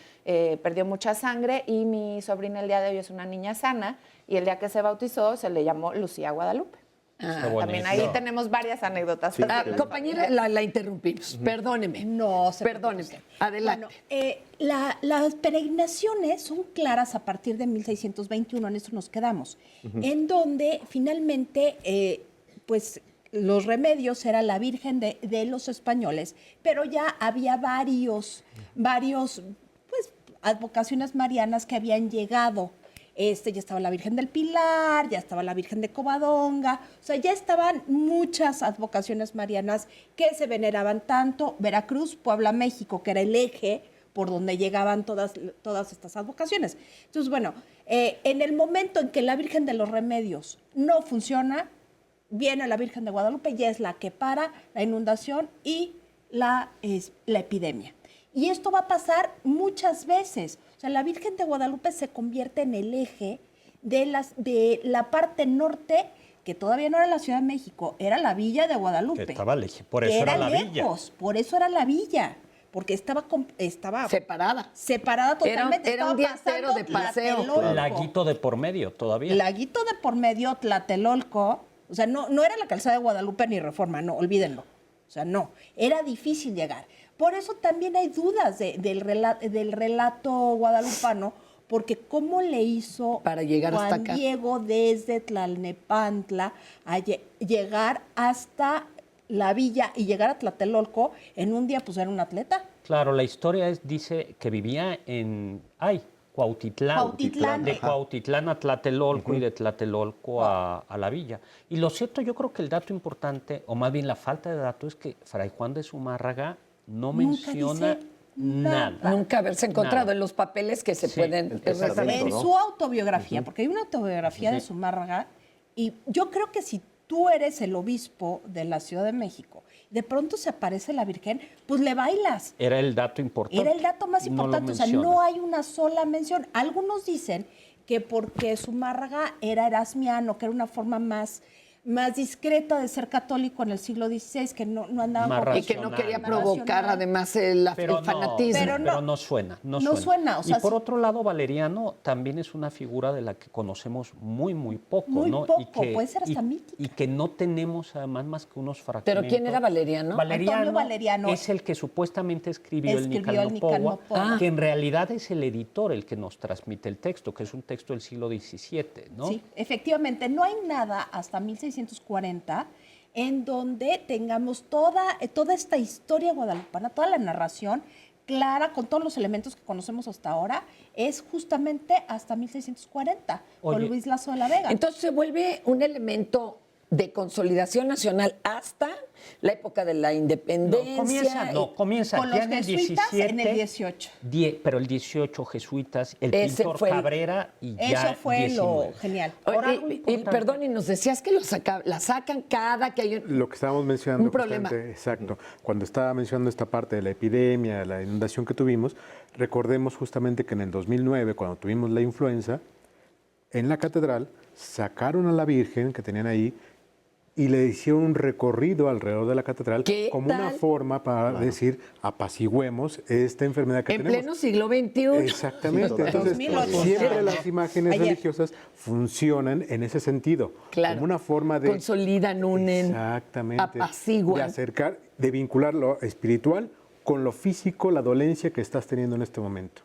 perdió mucha sangre, y mi sobrina el día de hoy es una niña sana, y el día que se bautizó se le llamó Lucía Guadalupe. También ahí tenemos varias anécdotas. Sí, compañera, la interrumpimos. Perdóneme. No, perdóneme. Adelante. Bueno, las peregrinaciones son claras a partir de 1621, en esto nos quedamos, en donde finalmente, pues, los remedios era la Virgen de los españoles, pero ya había varios, pues, advocaciones marianas que habían llegado. Ya estaba la Virgen del Pilar, ya estaba la Virgen de Covadonga, o sea, ya estaban muchas advocaciones marianas que se veneraban tanto Veracruz, Puebla, México, que era el eje por donde llegaban todas estas advocaciones. Entonces, bueno, en el momento en que la Virgen de los Remedios no funciona, viene la Virgen de Guadalupe, ya es la que para la inundación y la epidemia. Y esto va a pasar muchas veces. O sea, la Virgen de Guadalupe se convierte en el eje de la parte norte, que todavía no era la Ciudad de México, era la Villa de Guadalupe. Que estaba lejos, por eso era la lejos, villa. Por eso era la villa, porque estaba separada. Separada totalmente. Era un día entero de paseo. Laguito de por medio todavía. Laguito de por medio, Tlatelolco. O sea, no era la calzada de Guadalupe ni Reforma, no, olvídenlo. O sea, no, era difícil llegar. Por eso también hay dudas del relato guadalupano, porque cómo le hizo para llegar Juan hasta acá. Diego desde Tlalnepantla a llegar hasta la villa y llegar a Tlatelolco en un día, pues era un atleta. Claro, la historia dice que vivía en Cuautitlán. De Cuautitlán a Tlatelolco y de Tlatelolco a la villa. Y lo cierto, yo creo que el dato importante, o más bien la falta de dato, es que Fray Juan de Zumárraga no menciona nada. Nunca haberse encontrado en los papeles que se pueden... En su autobiografía, porque hay una autobiografía de Zumárraga, y yo creo que si tú eres el obispo de la Ciudad de México, de pronto se aparece la Virgen, pues le bailas. Era el dato importante. Era el dato más importante, o sea, no hay una sola mención. Algunos dicen que porque Zumárraga era erasmiano, que era una forma más discreta de ser católico en el siglo XVI, que no andaba... Y que no quería provocar además el fanatismo. Pero no suena. No suena. O sea, y por otro lado, Valeriano también es una figura de la que conocemos muy, muy poco. Muy ¿no? poco, puede ser hasta mítica. Y que no tenemos además más que unos fragmentos. ¿Pero quién era Valeriano? Antonio Valeriano. Es el que supuestamente escribió el Nicanor, que en realidad es el editor el que nos transmite el texto, que es un texto del siglo XVII, ¿no? Sí, efectivamente. No hay nada hasta 1640 en donde tengamos toda esta historia guadalupana, toda la narración clara, con todos los elementos que conocemos hasta ahora, es justamente hasta 1640, con Luis Lasso de la Vega. Entonces se vuelve un elemento de consolidación nacional hasta la época de la independencia. Comienza con ya los jesuitas en el 18. Pero el 18 jesuitas, el pintor Cabrera y ya eso fue 19. Lo genial. Y perdón, y nos decías que la sacan cada que hay lo que estábamos mencionando, un problema. Exacto. Cuando estaba mencionando esta parte de la epidemia, la inundación que tuvimos, recordemos justamente que en el 2009, cuando tuvimos la influenza, en la catedral sacaron a la Virgen que tenían ahí y le hicieron un recorrido alrededor de la catedral como una forma para decir, apaciguemos esta enfermedad que tenemos. En pleno siglo XXI. Exactamente. Entonces, siempre las imágenes religiosas funcionan en ese sentido. Claro. Como una forma de... Consolidan, unen, exactamente, apaciguan. de acercar, de vincular lo espiritual con lo físico, la dolencia que estás teniendo en este momento.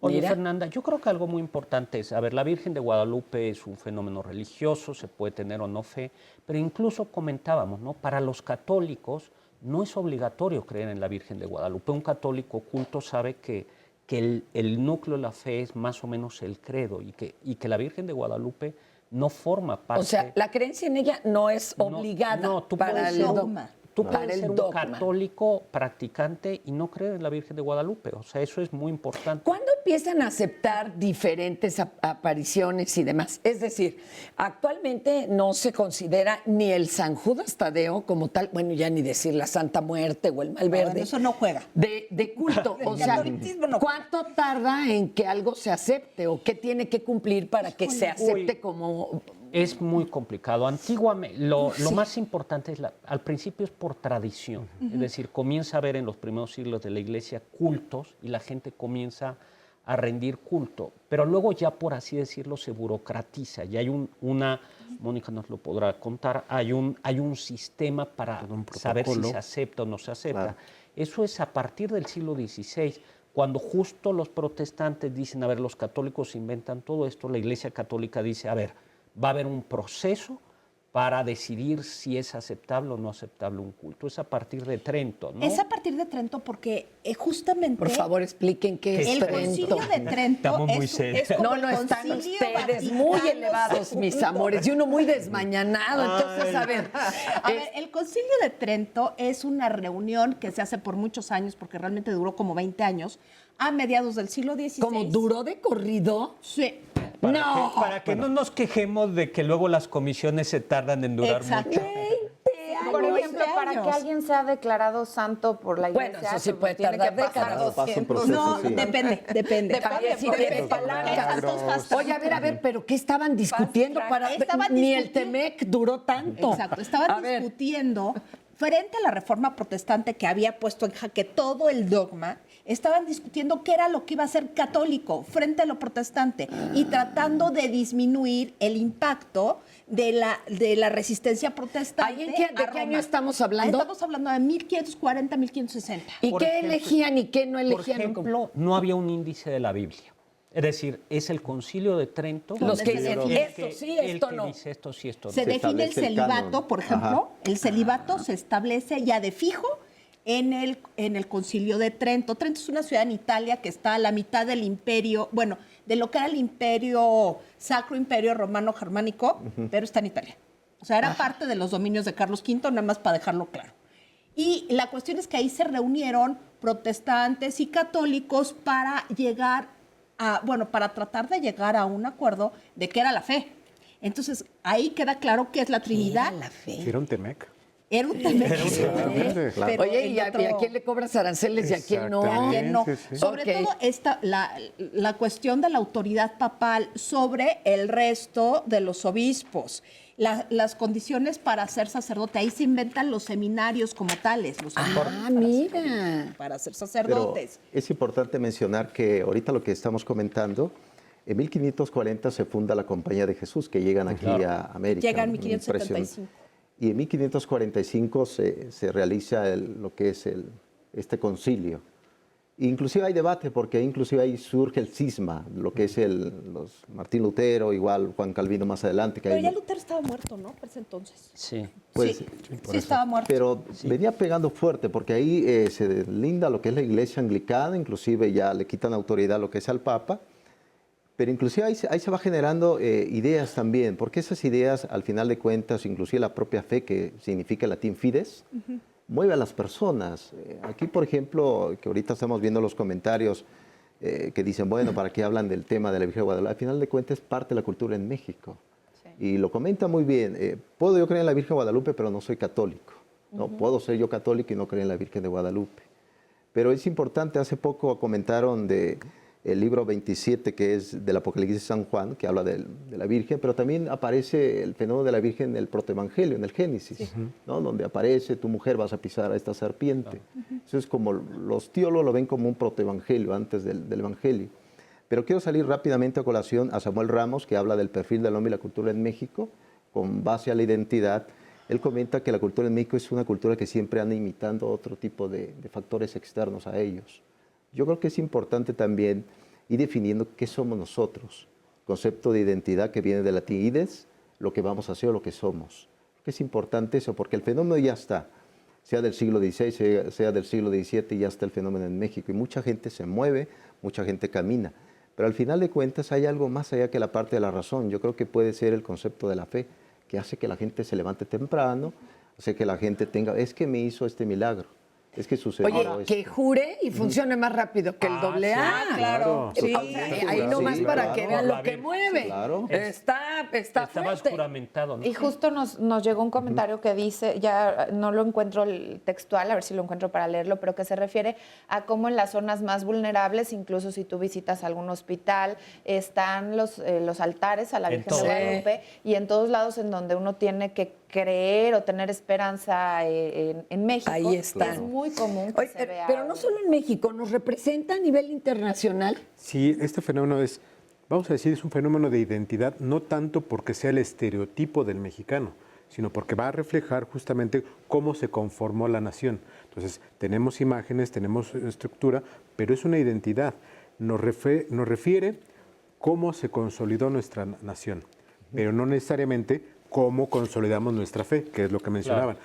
Oye, Fernanda, yo creo que algo muy importante es, la Virgen de Guadalupe es un fenómeno religioso, se puede tener o no fe, pero incluso comentábamos, ¿no? Para los católicos no es obligatorio creer en la Virgen de Guadalupe. Un católico culto sabe que el núcleo de la fe es más o menos el credo y que la Virgen de Guadalupe no forma parte... O sea, la creencia en ella no es obligada tú para puedes el dogma. Tú para puedes el ser un dogma. católico practicante y no creer en la Virgen de Guadalupe. O sea, eso es muy importante. ¿Cuándo empiezan a aceptar diferentes apariciones y demás? Es decir, actualmente no se considera ni el San Judas Tadeo como tal, bueno, ya ni decir la Santa Muerte o el Malverde. Bueno, eso no juega. De culto. O El sea, catolicismo no ¿cuánto tarda en que algo se acepte o qué tiene que cumplir para que se acepte como... Es muy complicado. Antiguamente, lo más importante es, al principio es por tradición. Es decir, comienza a haber en los primeros siglos de la Iglesia cultos y la gente comienza a rendir culto. Pero luego ya, por así decirlo, se burocratiza. Ya hay Mónica nos lo podrá contar, hay un sistema para saber si se acepta o no se acepta. Claro. Eso es a partir del siglo XVI. Cuando justo los protestantes dicen, a ver, los católicos inventan todo esto, la Iglesia Católica dice, a ver, va a haber un proceso para decidir si es aceptable o no aceptable un culto. Es a partir de Trento, ¿no? Es a partir de Trento porque justamente... Por favor, expliquen qué es Trento. El concilio de Trento Estamos muy serios. es como No, están ustedes Vaticano muy elevados, mis amores, y uno muy desmañanado. Entonces, a ver, el concilio de Trento es una reunión que se hace por muchos años, porque realmente duró como 20 años, a mediados del siglo XVI. ¿Cómo duró de corrido? Sí. Para que no nos quejemos de que luego las comisiones se tardan en durar mucho. Por ejemplo, para que alguien sea declarado santo por la Iglesia, bueno, eso sí puede tiene tardar que pasar décadas. 200. No, depende. También si tienes palancas. Oye, a ver, pero ¿qué estaban discutiendo? Ni el Temec duró tanto. Exacto, estaban discutiendo frente a la reforma protestante que había puesto en jaque todo el dogma. Estaban discutiendo qué era lo que iba a ser católico frente a lo protestante y tratando de disminuir el impacto de la resistencia protestante. ¿De qué año estamos hablando? Estamos hablando de 1540, 1560. ¿Y qué elegían y qué no elegían? Por ejemplo, no había un índice de la Biblia. Es decir, es el concilio de Trento. Los que dicen esto sí, esto no. Dice esto sí, esto no. Se define el celibato, por ejemplo. El celibato se establece ya de fijo en el concilio de Trento. Trento es una ciudad en Italia que está a la mitad del imperio, bueno, de lo que era el imperio, Sacro Imperio Romano Germánico, pero está en Italia. O sea, era parte de los dominios de Carlos V, nada más para dejarlo claro. Y la cuestión es que ahí se reunieron protestantes y católicos para llegar para tratar de llegar a un acuerdo de qué era la fe. Entonces, ahí queda claro qué es la Trinidad. ¿Qué era la fe? Era un Temec. Era un Temec. Claro. Oye, ¿y a quién le cobras aranceles y a quién no? Sí. Sobre todo la cuestión de la autoridad papal sobre el resto de los obispos. Las condiciones para ser sacerdote. Ahí se inventan los seminarios como tales. Mira. Para ser sacerdotes. Pero es importante mencionar que ahorita lo que estamos comentando, en 1540 se funda la Compañía de Jesús, que llegan aquí a América. Llegan en 1575. Y en 1545 se realiza lo que es este concilio. Inclusive hay debate, porque inclusive ahí surge el cisma, lo que es los Martín Lutero, igual Juan Calvino más adelante. Pero ya Lutero estaba muerto, ¿no? Por ese entonces. Sí. Pues, sí estaba muerto. Pero venía pegando fuerte, porque ahí se deslinda lo que es la Iglesia anglicana, inclusive ya le quitan autoridad lo que es al Papa. Pero inclusive ahí se va generando ideas también, porque esas ideas, al final de cuentas, inclusive la propia fe, que significa latín fides, mueve a las personas. Aquí, por ejemplo, que ahorita estamos viendo los comentarios que dicen, bueno, ¿para qué hablan del tema de la Virgen de Guadalupe? Al final de cuentas es parte de la cultura en México. Sí. Y lo comenta muy bien. Puedo yo creer en la Virgen de Guadalupe, pero no soy católico. ¿no? Puedo ser yo católico y no creer en la Virgen de Guadalupe. Pero es importante, hace poco comentaron el libro 27, que es del Apocalipsis de San Juan, que habla de la Virgen, pero también aparece el fenómeno de la Virgen en el protoevangelio, en el Génesis, ¿no? Donde aparece, tu mujer vas a pisar a esta serpiente. Eso es como, los teólogos lo ven como un protoevangelio antes del evangelio. Pero quiero salir rápidamente a colación a Samuel Ramos, que habla del perfil del hombre y la cultura en México, con base a la identidad. Él comenta que la cultura en México es una cultura que siempre anda imitando otro tipo de factores externos a ellos. Yo creo que es importante también ir definiendo qué somos nosotros. Concepto de identidad que viene de latín ides, lo que vamos a hacer o lo que somos. Es importante eso, porque el fenómeno ya está. Sea del siglo XVI, sea del siglo XVII, ya está el fenómeno en México. Y mucha gente se mueve, mucha gente camina. Pero al final de cuentas hay algo más allá que la parte de la razón. Yo creo que puede ser el concepto de la fe, que hace que la gente se levante temprano, hace que la gente tenga, es que me hizo este milagro, es que sucedió Oye, esto. que jure y funcione más rápido que el doble A. Claro. Sí, Sí. ahí nomás para claro. que vean lo que mueve. Claro. Está Estaba fuerte. juramentado, ¿no? Y justo nos llegó un comentario que dice, ya no lo encuentro el textual, a ver si lo encuentro para leerlo, pero que se refiere a cómo en las zonas más vulnerables, incluso si tú visitas algún hospital, están los altares a la En Virgen de todo. Guadalupe y en todos lados en donde uno tiene que creer o tener esperanza en México. Ahí está. Es muy común que Oye, se vea. pero no solo en México, ¿nos representa a nivel internacional? Sí, este fenómeno es, vamos a decir, es un fenómeno de identidad, no tanto porque sea el estereotipo del mexicano, sino porque va a reflejar justamente cómo se conformó la nación. Entonces, tenemos imágenes, tenemos estructura, pero es una identidad. Nos refiere cómo se consolidó nuestra nación, pero no necesariamente cómo consolidamos nuestra fe, que es lo que mencionaban.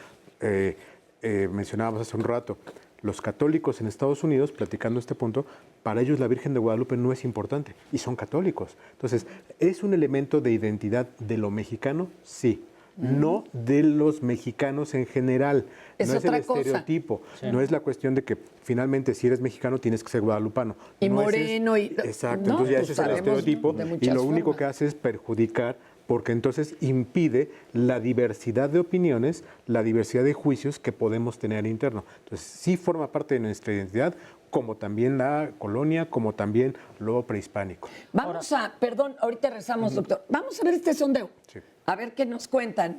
Mencionábamos hace un rato, los católicos en Estados Unidos, platicando este punto, para ellos la Virgen de Guadalupe no es importante y son católicos. Entonces, ¿es un elemento de identidad de lo mexicano? Sí. No de los mexicanos en general. Es no es el otra cosa. estereotipo. No es la cuestión de que finalmente si eres mexicano tienes que ser guadalupano. Y No, moreno. Exacto. No, Entonces ya pues ese es el sabemos estereotipo de y muchas lo único formas. que hace es perjudicar porque entonces impide la diversidad de opiniones, la diversidad de juicios que podemos tener interno. Entonces sí forma parte de nuestra identidad, como también la colonia, como también lo prehispánico. Vamos perdón, ahorita rezamos, doctor. Vamos a ver este sondeo. Sí. A ver qué nos cuentan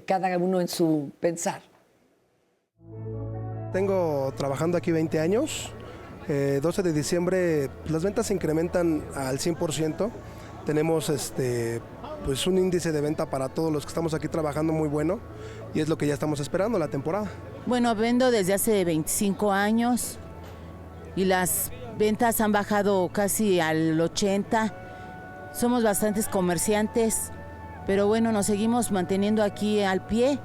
cada uno en su pensar. Tengo trabajando aquí 20 años. 12 de diciembre las ventas se incrementan al 100%. Tenemos pues un índice de venta para todos los que estamos aquí trabajando muy bueno y es lo que ya estamos esperando la temporada. Bueno, vendo desde hace 25 años y las ventas han bajado casi al 80. Somos bastantes comerciantes, pero bueno, nos seguimos manteniendo aquí al pie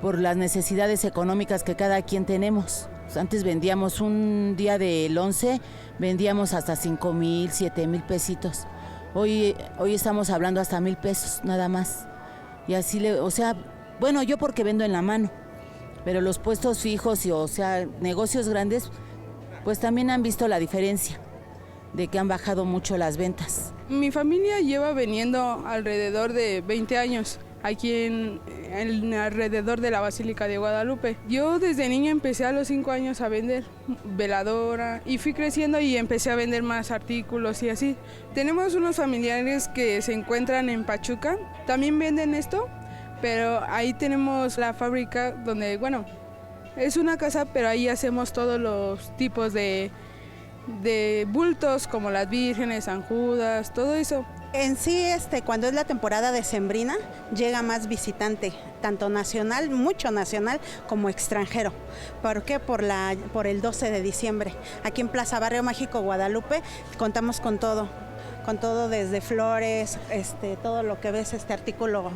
por las necesidades económicas que cada quien tenemos. Antes vendíamos un día del 11, vendíamos hasta 5,000, 7,000 pesitos. Hoy estamos hablando hasta 1,000 pesos, nada más. Y así, bueno, yo porque vendo en la mano, pero los puestos fijos, negocios grandes, pues también han visto la diferencia de que han bajado mucho las ventas. Mi familia lleva veniendo alrededor de 20 años aquí en alrededor de la Basílica de Guadalupe. Yo desde niña empecé a los 5 años a vender veladora y fui creciendo y empecé a vender más artículos y así. Tenemos unos familiares que se encuentran en Pachuca, también venden esto, pero ahí tenemos la fábrica donde, bueno, es una casa, pero ahí hacemos todos los tipos de bultos como las vírgenes, San Judas, todo eso. En sí, cuando es la temporada decembrina, llega más visitante, tanto nacional, mucho nacional, como extranjero. ¿Por qué? Por el 12 de diciembre. Aquí en Plaza Barrio Mágico, Guadalupe, contamos con todo desde flores, todo lo que ves, artículo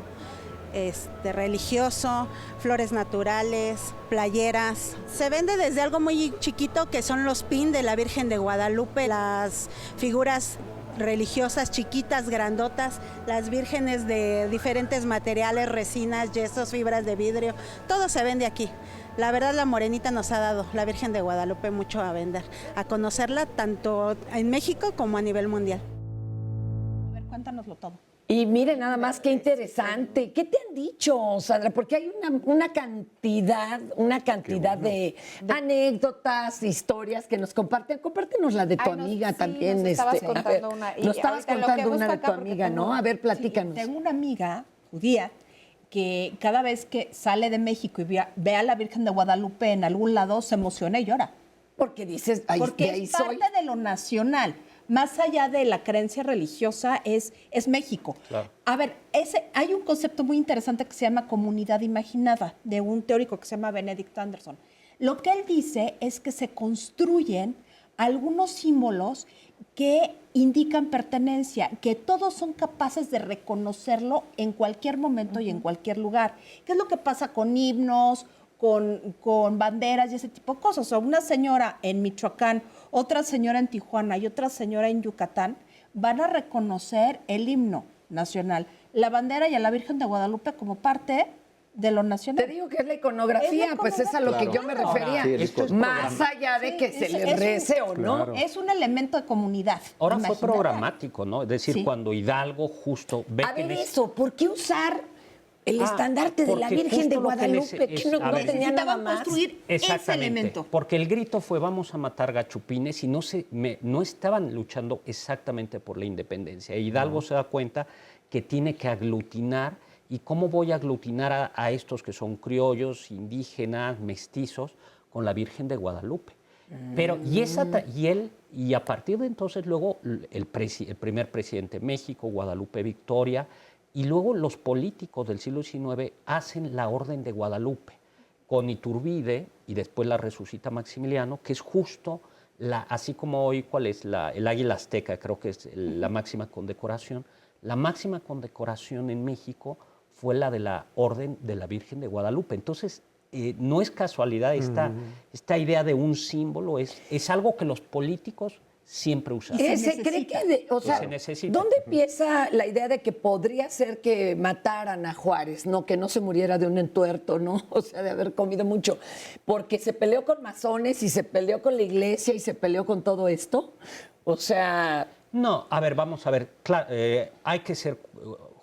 religioso, flores naturales, playeras. Se vende desde algo muy chiquito que son los pin de la Virgen de Guadalupe, las figuras religiosas chiquitas, grandotas, las vírgenes de diferentes materiales, resinas, yesos, fibras de vidrio, todo se vende aquí. La verdad, la morenita nos ha dado, la Virgen de Guadalupe, mucho a vender, a conocerla tanto en México como a nivel mundial. A ver, cuéntanoslo todo. Y miren nada más qué interesante. ¿Qué te han dicho, Sandra? Porque hay una cantidad de anécdotas, historias que nos comparten. Compártenos la de tu amiga también. Nos estabas contando una. Nos estabas contando una de tu amiga, ¿no? A ver, platícanos. Sí, tengo una amiga judía que cada vez que sale de México y ve a la Virgen de Guadalupe en algún lado, se emociona y llora. Porque dices, porque es parte de lo nacional. Más allá de la creencia religiosa, es México. Claro. A ver, hay un concepto muy interesante que se llama comunidad imaginada, de un teórico que se llama Benedict Anderson. Lo que él dice es que se construyen algunos símbolos que indican pertenencia, que todos son capaces de reconocerlo en cualquier momento y en cualquier lugar. ¿Qué es lo que pasa con himnos, con banderas y ese tipo de cosas? O sea, una señora en Michoacán, otra señora en Tijuana y otra señora en Yucatán van a reconocer el himno nacional, la bandera y a la Virgen de Guadalupe como parte de lo nacional. Te digo que es la iconografía, pues es a lo que yo me refería. Sí, más allá de que se le rece o no. Es un elemento de comunidad. Ahora fue programático, ¿no? Es decir, Sí. cuando Hidalgo justo ve A que ver en eso, ¿por qué usar el estandarte de la porque Virgen de justo lo que Guadalupe? Que no, a ver, tenía nada más. construir ese Exactamente, elemento. porque el grito fue vamos a matar gachupines y no estaban luchando exactamente por la independencia. Hidalgo se da cuenta que tiene que aglutinar. ¿Y cómo voy a aglutinar a estos que son criollos, indígenas, mestizos, con la Virgen de Guadalupe? Pero, y a partir de entonces luego el primer presidente de México, Guadalupe Victoria, y luego los políticos del siglo XIX hacen la Orden de Guadalupe, con Iturbide, y después la resucita Maximiliano, que es justo, así como hoy, ¿cuál es? El águila azteca, creo que es la máxima condecoración. La máxima condecoración en México fue la de la Orden de la Virgen de Guadalupe. Entonces, no es casualidad esta idea de un símbolo, es algo que los políticos siempre usan. Se cree que, se necesita. ¿dónde empieza la idea de que podría ser que mataran a Juárez, no, que no se muriera de un entuerto, ¿no? O sea, de haber comido mucho, porque se peleó con masones y se peleó con la iglesia y se peleó con todo esto? O sea... No, a ver, vamos a ver, claro, hay que ser...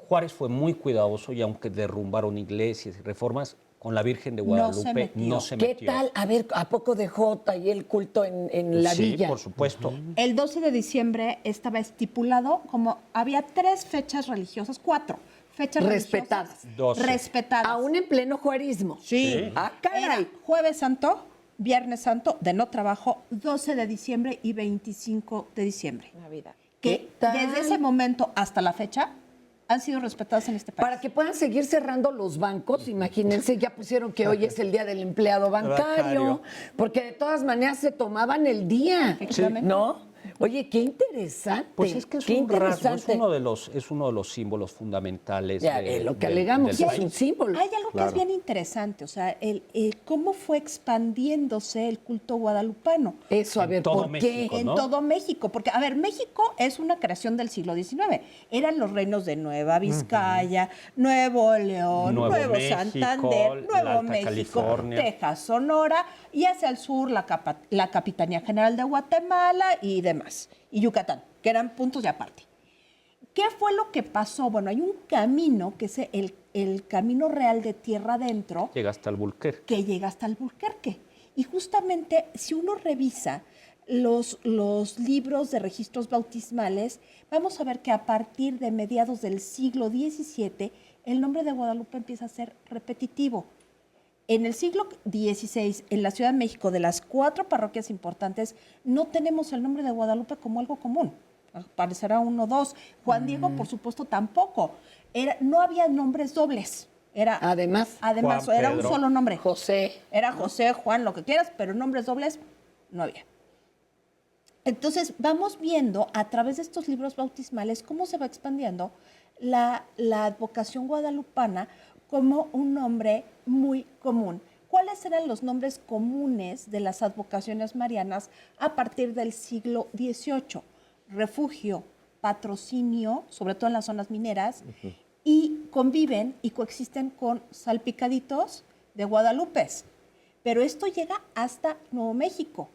Juárez fue muy cuidadoso y aunque derrumbaron iglesias y reformas, con la Virgen de Guadalupe no se metió. ¿Qué tal? A ver, ¿a poco dejó ahí el culto en la villa? Sí, por supuesto. El 12 de diciembre estaba estipulado como había 3 fechas religiosas, 4 fechas respetadas. 12. Respetadas. Aún en pleno juarismo. Sí. Ah, caray. Era Jueves Santo, Viernes Santo, de no trabajo, 12 de diciembre y 25 de diciembre. Navidad. Que desde ese momento hasta la fecha han sido respetadas en este país. Para que puedan seguir cerrando los bancos, imagínense, ya pusieron que hoy es el día del empleado bancario, porque de todas maneras se tomaban el día, ¿no? Oye, qué interesante. Pues es que es un rasgo, es uno de los símbolos fundamentales. Ya, lo que alegamos es un símbolo. Hay algo que es bien interesante, o sea, cómo fue expandiéndose el culto guadalupano. Eso, a ver, ¿por qué? En todo México, porque, a ver, México es una creación del siglo XIX. Eran los reinos de Nueva Vizcaya, Nuevo León, Nuevo México, Santander, Nuevo Alta México, California. Texas, Sonora, y hacia el sur la Capitanía General de Guatemala y demás, y Yucatán, que eran puntos de aparte. ¿Qué fue lo que pasó? Bueno, hay un camino que es el camino real de tierra adentro. Llega hasta Albuquerque. Que llega hasta Albuquerque. Y justamente, si uno revisa los libros de registros bautismales, vamos a ver que a partir de mediados del siglo XVII, el nombre de Guadalupe empieza a ser repetitivo. En el siglo XVI, en la Ciudad de México, de las 4 parroquias importantes, no tenemos el nombre de Guadalupe como algo común. Aparecerá 1 o 2. Juan Diego, por supuesto, tampoco. No había nombres dobles. Además Juan, era Pedro, un solo nombre. José. Era José, Juan, lo que quieras, pero nombres dobles no había. Entonces, vamos viendo a través de estos libros bautismales cómo se va expandiendo la advocación guadalupana como un nombre muy común. ¿Cuáles eran los nombres comunes de las advocaciones marianas a partir del siglo XVIII? Refugio, patrocinio, sobre todo en las zonas mineras, y conviven y coexisten con salpicaditos de Guadalupes. Pero esto llega hasta Nuevo México.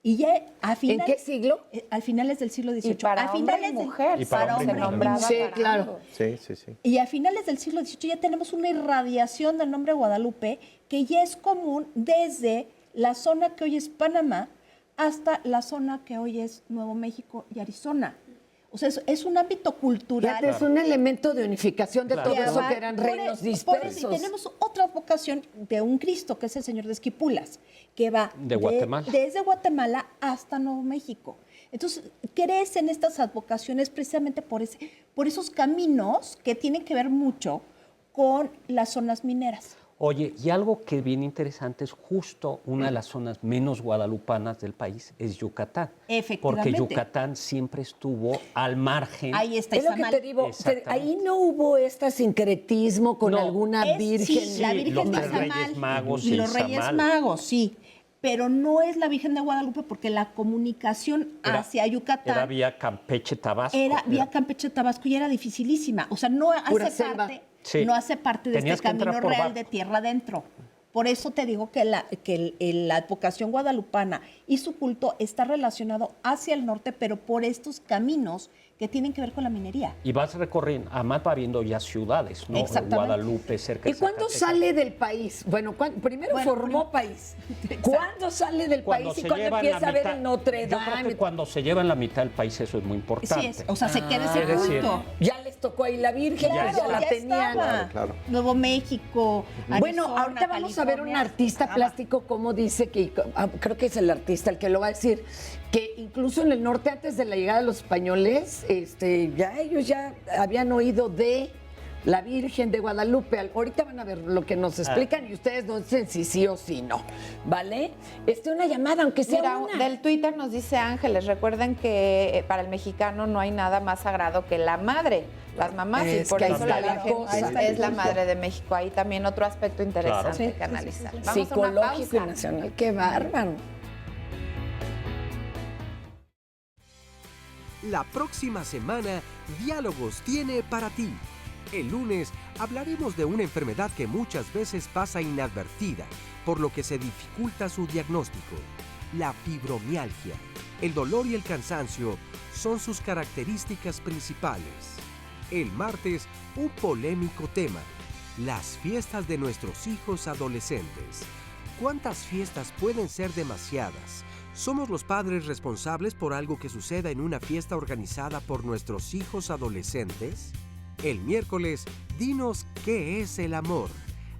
Y ya a finales, ¿en qué siglo? Al finales del siglo XVIII. Y para hombre y mujer. Y para hombre y mujer. Sí, claro. Sí. Y a finales del siglo XVIII ya tenemos una irradiación del nombre Guadalupe que ya es común desde la zona que hoy es Panamá hasta la zona que hoy es Nuevo México y Arizona. O sea, es un ámbito cultural. Es un elemento de unificación de todo eso que eran reinos dispersos. Y tenemos otra advocación de un Cristo, que es el Señor de Esquipulas, que va desde Guatemala hasta Nuevo México. Entonces, crees en estas advocaciones precisamente por esos caminos que tienen que ver mucho con las zonas mineras. Oye, y algo que es bien interesante es justo una de las zonas menos guadalupanas del país es Yucatán. Efectivamente. Porque Yucatán siempre estuvo al margen. Ahí está es lo que te digo, ahí no hubo este sincretismo con alguna virgen. Sí, la Virgen de Reyes Magos y los Reyes Magos, sí. Pero no es la Virgen de Guadalupe porque la comunicación hacia Yucatán era vía Campeche-Tabasco. Era vía Campeche-Tabasco y era dificilísima. O sea, no hace parte Sí. no hace parte de Tenías este que entrar camino por real barco. de tierra adentro. Por eso te digo que la advocación guadalupana y su culto está relacionado hacia el norte, pero por estos caminos que tienen que ver con la minería. Y vas recorriendo, además va viendo ya ciudades, ¿no? Exactamente. Guadalupe, cerca ¿Y de cuándo Zacatecas. sale del país? Bueno, primero formó país. ¿Cuándo sale del país y cuándo empieza a ver el Notre Yo creo Dame? que cuando se lleva en la mitad del país eso es muy importante. Sí, o sea, se queda ese Es decir, culto. Ya les tocó ahí la Virgen, Claro, ya la ya tenían. estaba. Nuevo México, Bueno, Arizona, ahorita vamos a ver un California. artista plástico como dice que creo que es el artista el que lo va a decir, que incluso en el norte antes de la llegada de los españoles, ya ellos ya habían oído de la Virgen de Guadalupe. Ahorita van a ver lo que nos explican y ustedes nos dicen si sí o si no, ¿vale? Una llamada, aunque sea Mira, una. del Twitter nos dice Ángeles, recuerden que para el mexicano no hay nada más sagrado que la madre, las mamás, y por eso la Virgen es la madre de México. Ahí también otro aspecto interesante que analizar. Vamos a una Psicológico y pausa. nacional, qué bárbaro. La próxima semana, Diálogos tiene para ti. El lunes hablaremos de una enfermedad que muchas veces pasa inadvertida, por lo que se dificulta su diagnóstico. La fibromialgia. El dolor y el cansancio son sus características principales. El martes, un polémico tema. Las fiestas de nuestros hijos adolescentes. ¿Cuántas fiestas pueden ser demasiadas? ¿Somos los padres responsables por algo que suceda en una fiesta organizada por nuestros hijos adolescentes? El miércoles, dinos qué es el amor.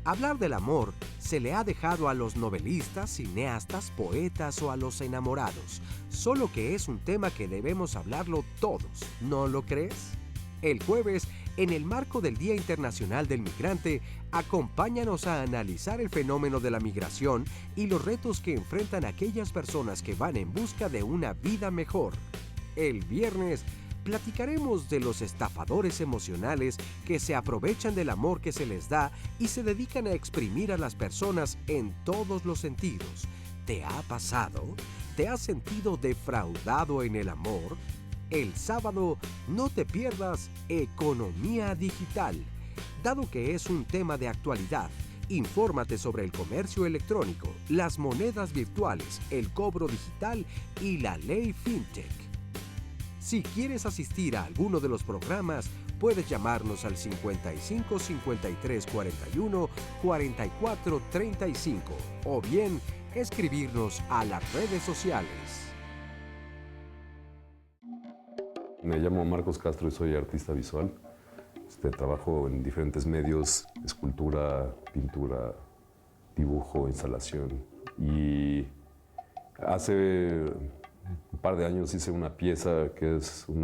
Hablar del amor se le ha dejado a los novelistas, cineastas, poetas o a los enamorados, solo que es un tema que debemos hablarlo todos, ¿no lo crees? El jueves, en el marco del Día Internacional del Migrante, acompáñanos a analizar el fenómeno de la migración y los retos que enfrentan aquellas personas que van en busca de una vida mejor. El viernes, platicaremos de los estafadores emocionales que se aprovechan del amor que se les da y se dedican a exprimir a las personas en todos los sentidos. ¿Te ha pasado? ¿Te has sentido defraudado en el amor? El sábado, no te pierdas Economía Digital. Dado que es un tema de actualidad, infórmate sobre el comercio electrónico, las monedas virtuales, el cobro digital y la ley FinTech. Si quieres asistir a alguno de los programas, puedes llamarnos al 55 53 41 44 35 o bien escribirnos a las redes sociales. Me llamo Marcos Castro y soy artista visual. Trabajo en diferentes medios, escultura, pintura, dibujo, instalación. Y hace un par de años hice una pieza que es un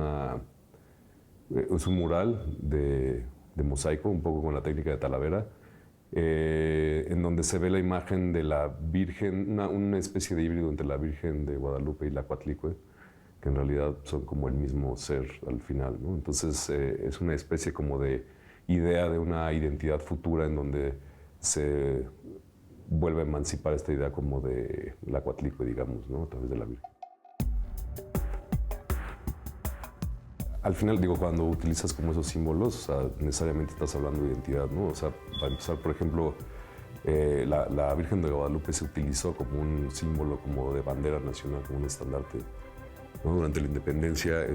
mural de mosaico, un poco con la técnica de Talavera, en donde se ve la imagen de la Virgen, una especie de híbrido entre la Virgen de Guadalupe y la Coatlicue, que en realidad son como el mismo ser al final, ¿no? Entonces es una especie como de idea de una identidad futura en donde se vuelve a emancipar esta idea como de la Coatlicue, digamos, ¿no? A través de la Virgen. Al final, digo, cuando utilizas como esos símbolos, o sea, necesariamente estás hablando de identidad, ¿no? O sea, para empezar, por ejemplo, la Virgen de Guadalupe se utilizó como un símbolo como de bandera nacional, como un estandarte, ¿no? Durante la independencia,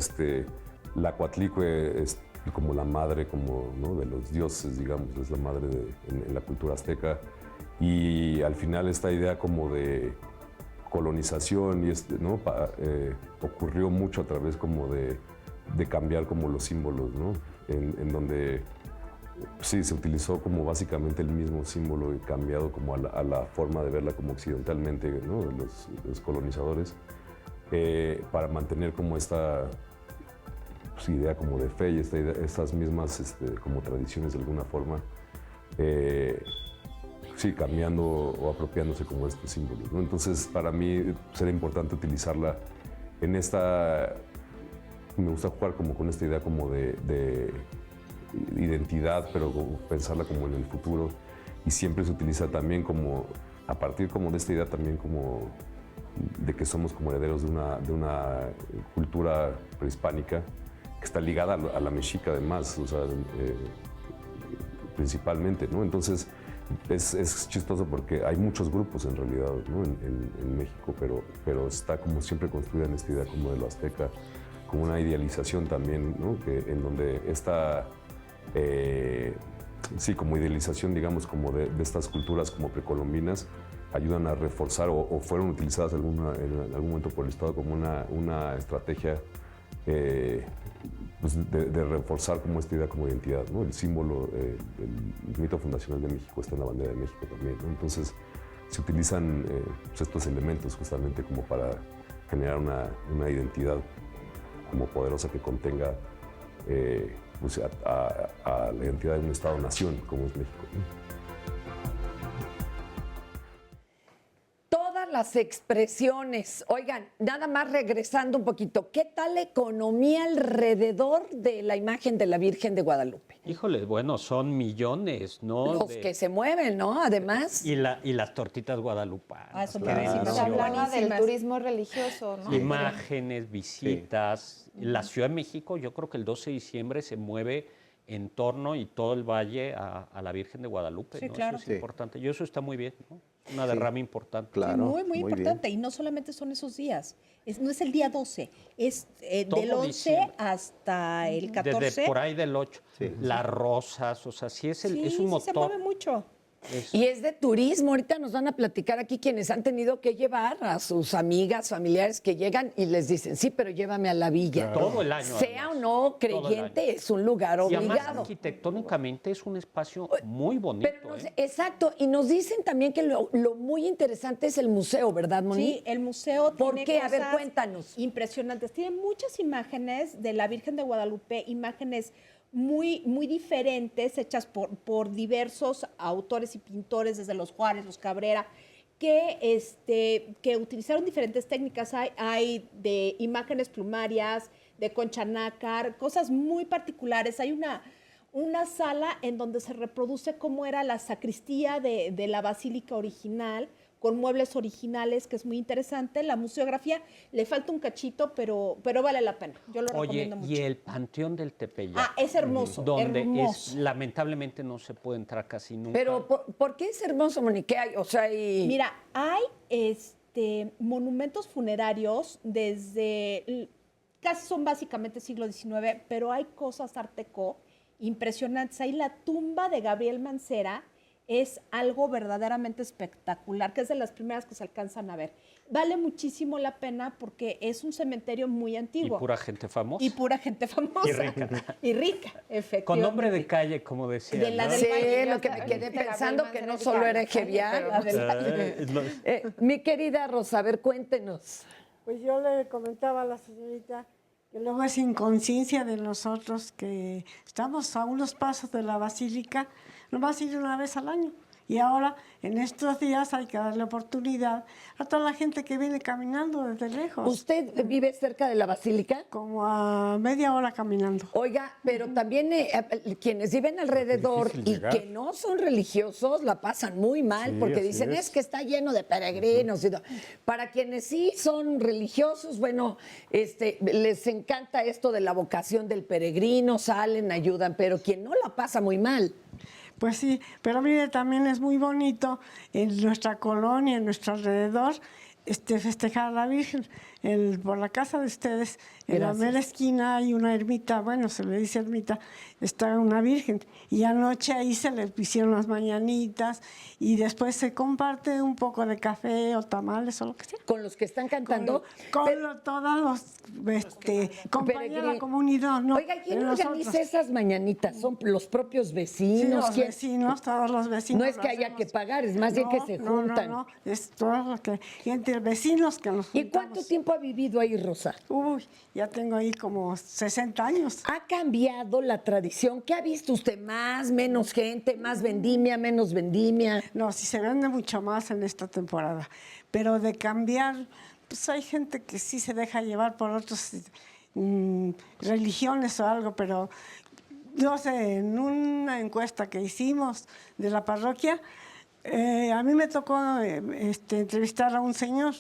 la Coatlicue es como la madre, como, ¿no? De los dioses, digamos, es la madre en la cultura azteca. Y al final esta idea como de colonización y ¿no? Ocurrió mucho a través como de cambiar como los símbolos, ¿no? En donde sí se utilizó como básicamente el mismo símbolo y cambiado como a la forma de verla como occidentalmente, ¿no? Los colonizadores, para mantener como esta idea como de fe y estas mismas como tradiciones de alguna forma, sí, cambiando o apropiándose como estos símbolos, ¿no? Entonces, para mí será importante utilizarla en esta. Me gusta jugar como con esta idea como de identidad, pero pensarla como en el futuro. Y siempre se utiliza también como, a partir como de esta idea también como de que somos como herederos de una cultura prehispánica que está ligada a la mexica además. O sea, principalmente, ¿no? Entonces, es chistoso porque hay muchos grupos en realidad, ¿no? en México, pero está como siempre construida en esta idea como de lo azteca, como una idealización también, ¿no? En donde esta, sí, como idealización, digamos, como de estas culturas como precolombinas, ayudan a reforzar o fueron utilizadas en algún momento por el Estado como una estrategia pues de reforzar como esta idea como identidad, ¿no? El símbolo, el mito fundacional de México está en la bandera de México también, ¿no? Entonces se utilizan pues estos elementos justamente como para generar una identidad como poderosa que contenga pues a la identidad de un Estado-nación como es México, ¿no? Las expresiones. Oigan, nada más regresando un poquito, ¿qué tal la economía alrededor de la imagen de la Virgen de Guadalupe? Híjole, bueno, son millones, ¿no? Los que se mueven, ¿no? Además. Y las tortitas guadalupanas. Ah, eso se hablaba del turismo religioso, ¿no? Imágenes, visitas. La Ciudad de México, yo creo que el 12 de diciembre se mueve en torno y todo el valle a la Virgen de Guadalupe, sí, ¿no? Claro. Eso es importante. Y eso está muy bien, ¿no? Una derrama importante. Claro, muy, muy importante. bien. Y no solamente son esos días. No es el día 12, es del 11 diciembre. hasta el 14. Desde por ahí del 8. Sí. Las rosas, o sea, sí es un motor. Sí, se mueve mucho. Y es de turismo. Ahorita nos van a platicar aquí quienes han tenido que llevar a sus amigas, familiares que llegan y les dicen, sí, pero llévame a la villa. Claro. Todo el año. Sea además, o no creyente, es un lugar obligado. Y además, arquitectónicamente es un espacio muy bonito. Pero exacto, y nos dicen también que lo muy interesante es el museo, ¿verdad, Moni? Sí, el museo ¿Por tiene qué? A ver, cosas cuéntanos. impresionantes. Tiene muchas imágenes de la Virgen de Guadalupe, imágenes muy, muy diferentes, hechas por diversos autores y pintores, desde los Juárez, los Cabrera, que utilizaron diferentes técnicas. Hay de imágenes plumarias, de concha nácar, cosas muy particulares. Hay una sala en donde se reproduce cómo era la sacristía de la basílica original, con muebles originales, que es muy interesante. La museografía le falta un cachito, pero vale la pena. Yo lo recomiendo mucho. Y el Panteón del Tepeyac. Ah, es hermoso, donde hermoso. lamentablemente no se puede entrar casi nunca. Pero, ¿por qué es hermoso, Monique? O sea, Mira, hay monumentos funerarios desde... Casi son básicamente siglo XIX, pero hay cosas art déco impresionantes. Hay la tumba de Gabriel Mancera, es algo verdaderamente espectacular, que es de las primeras que se alcanzan a ver. Vale muchísimo la pena porque es un cementerio muy antiguo. Y pura gente famosa. Y pura gente famosa. Y rica. Y rica, efectivamente. Con nombre de calle, como decía. De la ¿no? del Valle. Lo que me quedé pensando que no solo era Egevial. Mi querida Rosa, a ver, cuéntenos. Pues yo le comentaba a la señorita que luego es inconsciencia de nosotros que estamos a unos pasos de la basílica, nomás ir una vez al año. Y ahora, en estos días, hay que darle oportunidad a toda la gente que viene caminando desde lejos. ¿Usted vive cerca de la basílica? Como a media hora caminando. Oiga, pero también quienes viven alrededor y que no son religiosos la pasan muy mal, porque dicen es que está lleno de peregrinos. Para quienes sí son religiosos, bueno, les encanta esto de la vocación del peregrino, salen, ayudan, pero quien no la pasa muy mal. Pues sí, pero mire, también es muy bonito en nuestra colonia, en nuestro alrededor, festejar a la Virgen. Por la casa de ustedes, en la mera esquina hay una ermita, bueno, se le dice ermita, está una Virgen. Y anoche ahí se le hicieron las mañanitas y después se comparte un poco de café o tamales o lo que sea. ¿Con los que están cantando? Con todos los compañeros de la comunidad. No, oiga, ¿quién organiza esas mañanitas? ¿Son los propios vecinos? Sí, los vecinos, todos los vecinos. No es que haya que pagar, es más bien que se juntan. No, es todo lo que... entre vecinos que nos juntamos. ¿Y cuánto tiempo ha vivido ahí, Rosa? Uy, ya tengo ahí como 60 años. ¿Ha cambiado la tradición? ¿Qué ha visto usted? ¿Más, menos gente, más vendimia, menos vendimia? No, sí se vende mucho más en esta temporada. Pero de cambiar, pues hay gente que sí se deja llevar por otras religiones o algo, pero yo sé, en una encuesta que hicimos de la parroquia, a mí me tocó entrevistar a un señor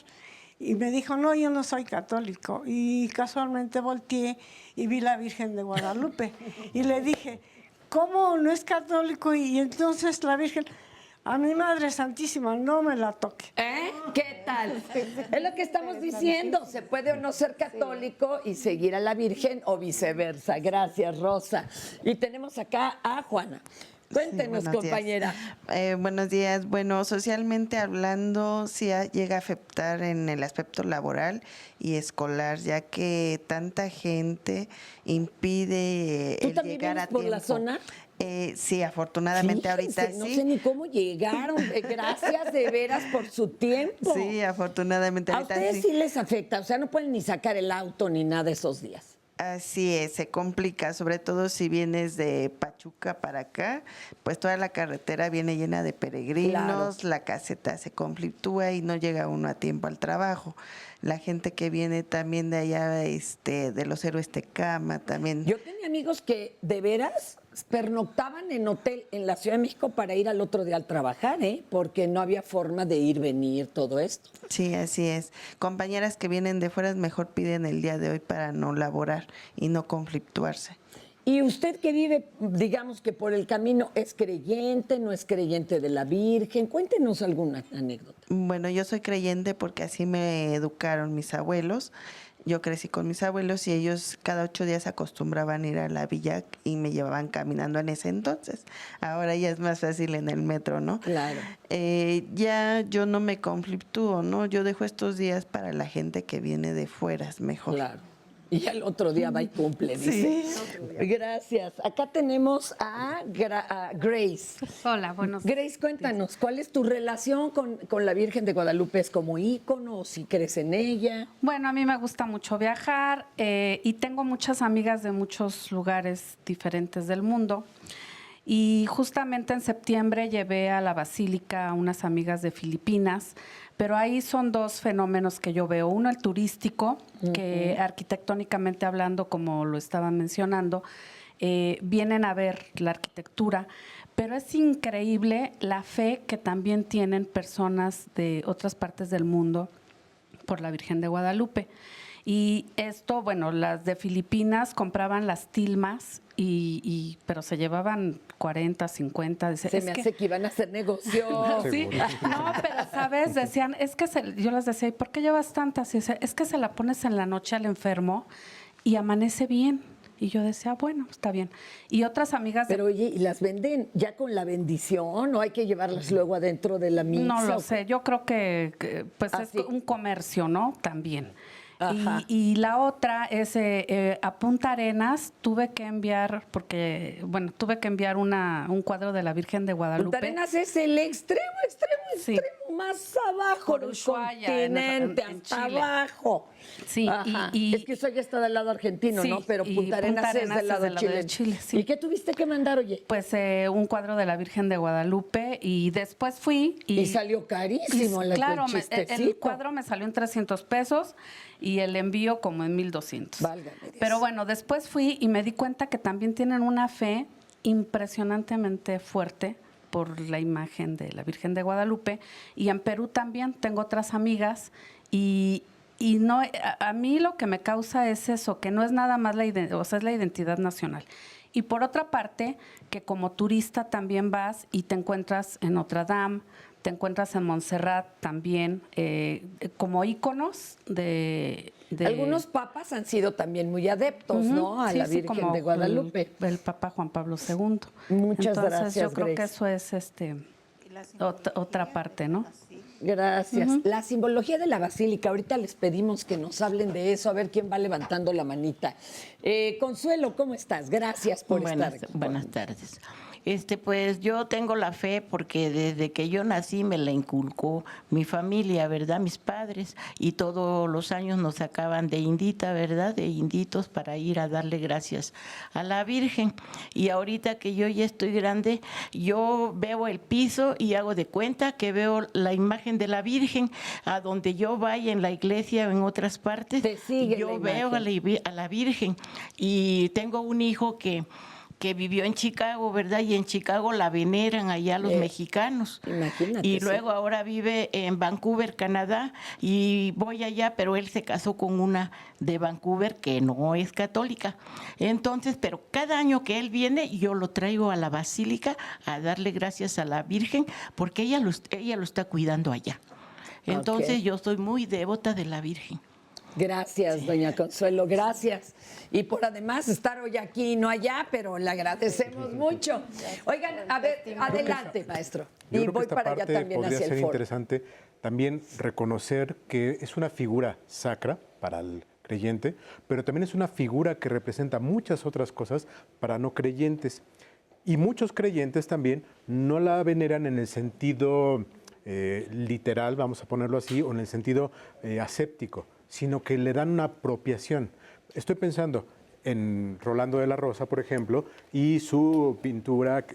y me dijo, no, yo no soy católico. Y casualmente volteé y vi la Virgen de Guadalupe. Y le dije, ¿cómo no es católico? Y entonces la Virgen, a mi Madre Santísima, no me la toque. ¿Qué tal? Es lo que estamos diciendo. Se puede o no ser católico y seguir a la Virgen o viceversa. Gracias, Rosa. Y tenemos acá a Juana. Cuéntenos, compañera. Buenos días. Bueno, socialmente hablando, sí llega a afectar en el aspecto laboral y escolar, ya que tanta gente impide ¿Tú el también llegar a vives por tiempo. la zona? Sí, afortunadamente ahorita sí. No sé ni cómo llegaron. Gracias de veras por su tiempo. Sí, afortunadamente A ahorita ustedes sí les afecta, o sea, no pueden ni sacar el auto ni nada esos días. Así es, se complica, sobre todo si vienes de Pachuca para acá, pues toda la carretera viene llena de peregrinos, Claro. la caseta se conflictúa y no llega uno a tiempo al trabajo. La gente que viene también de allá, de los Héroes Tecama, también. Yo tenía amigos que de veras pernoctaban en hotel en la Ciudad de México para ir al otro día al trabajar, porque no había forma de ir, venir, todo esto. Sí, así es. Compañeras que vienen de fuera mejor piden el día de hoy para no laborar y no conflictuarse. Y usted que vive, digamos que por el camino, ¿es creyente, no es creyente de la Virgen? Cuéntenos alguna anécdota. Bueno, yo soy creyente porque así me educaron mis abuelos. Yo crecí con mis abuelos y ellos cada 8 días acostumbraban ir a la villa y me llevaban caminando en ese entonces. Ahora ya es más fácil en el metro, ¿no? Claro. Ya yo no me conflictúo, ¿no? Yo dejo estos días para la gente que viene de fuera, es mejor. Claro. Y al otro día va y cumple, dice. Sí. Gracias. Acá tenemos a Grace. Hola, buenos días. Grace, cuéntanos, ¿cuál es tu relación con la Virgen de Guadalupe? ¿Es como ícono o si crees en ella? Bueno, a mí me gusta mucho viajar y tengo muchas amigas de muchos lugares diferentes del mundo. Y justamente en septiembre llevé a la Basílica a unas amigas de Filipinas, pero ahí son dos fenómenos que yo veo. Uno, el turístico, que arquitectónicamente hablando, como lo estaban mencionando, vienen a ver la arquitectura, pero es increíble la fe que también tienen personas de otras partes del mundo por la Virgen de Guadalupe. Y esto, bueno, las de Filipinas compraban las tilmas, pero se llevaban 40, 50. Se me hace que iban a hacer negocio. Sí. No, pero, ¿sabes? Decían, es que yo les decía, ¿y por qué llevas tantas? Y decía, es que se la pones en la noche al enfermo y amanece bien. Y yo decía, bueno, está bien. Y otras amigas... Pero oye, ¿y las venden ya con la bendición o hay que llevarlas luego adentro de la misa? No lo sé, yo creo que pues es un comercio, ¿no? También. Y la otra es a Punta Arenas tuve que enviar, un cuadro de la Virgen de Guadalupe. Punta Arenas es el extremo más abajo del continente, hasta abajo. Sí, es que eso ya está del lado argentino, sí, ¿no? Pero Punta Arenas es del lado de Chile. Sí. ¿Y qué tuviste que mandar, oye? Pues un cuadro de la Virgen de Guadalupe y después fui y salió carísimo. Claro, el cuadro me salió en 300 pesos y el envío como en 1,200. Válgame Dios. Pero bueno, después fui y me di cuenta que también tienen una fe impresionantemente fuerte por la imagen de la Virgen de Guadalupe, y en Perú también tengo otras amigas y no, a mí lo que me causa es eso, que no es nada más es la identidad nacional. Y por otra parte, que como turista también vas y te encuentras en Notre Dame, te encuentras en Montserrat también, como íconos de... Algunos papas han sido también muy adeptos, ¿no? A la Virgen de Guadalupe. El Papa Juan Pablo II. Muchas gracias, yo creo Grace. que eso es otra parte, ¿no? Gracias. La simbología de la basílica, ahorita les pedimos que nos hablen de eso, a ver quién va levantando la manita. Consuelo, ¿cómo estás? Gracias por estar. Buenas tardes. Pues yo tengo la fe porque desde que yo nací me la inculcó mi familia, ¿verdad? Mis padres, y todos los años nos sacaban de indita, ¿verdad? De inditos para ir a darle gracias a la Virgen. Y ahorita que yo ya estoy grande, yo veo el piso y hago de cuenta que veo la imagen de la Virgen. A donde yo vaya en la iglesia o en otras partes, yo veo a la Virgen. Y tengo un hijo que que vivió en Chicago, ¿verdad? Y en Chicago la veneran allá los mexicanos. Imagínate. Y luego ahora vive en Vancouver, Canadá, y voy allá, pero él se casó con una de Vancouver que no es católica. Entonces, pero cada año que él viene, yo lo traigo a la basílica a darle gracias a la Virgen, porque ella lo está cuidando allá. Entonces, yo soy muy devota de la Virgen. Gracias, doña Consuelo, gracias. Y por además estar hoy aquí y no allá, pero le agradecemos mucho. Oigan, a ver, adelante, maestro. Y voy para allá también hacia el foro. Podría ser interesante también reconocer que es una figura sacra para el creyente, pero también es una figura que representa muchas otras cosas para no creyentes. Y muchos creyentes también no la veneran en el sentido literal, vamos a ponerlo así, o en el sentido aséptico, sino que le dan una apropiación. Estoy pensando en Rolando de la Rosa, por ejemplo, y su pintura,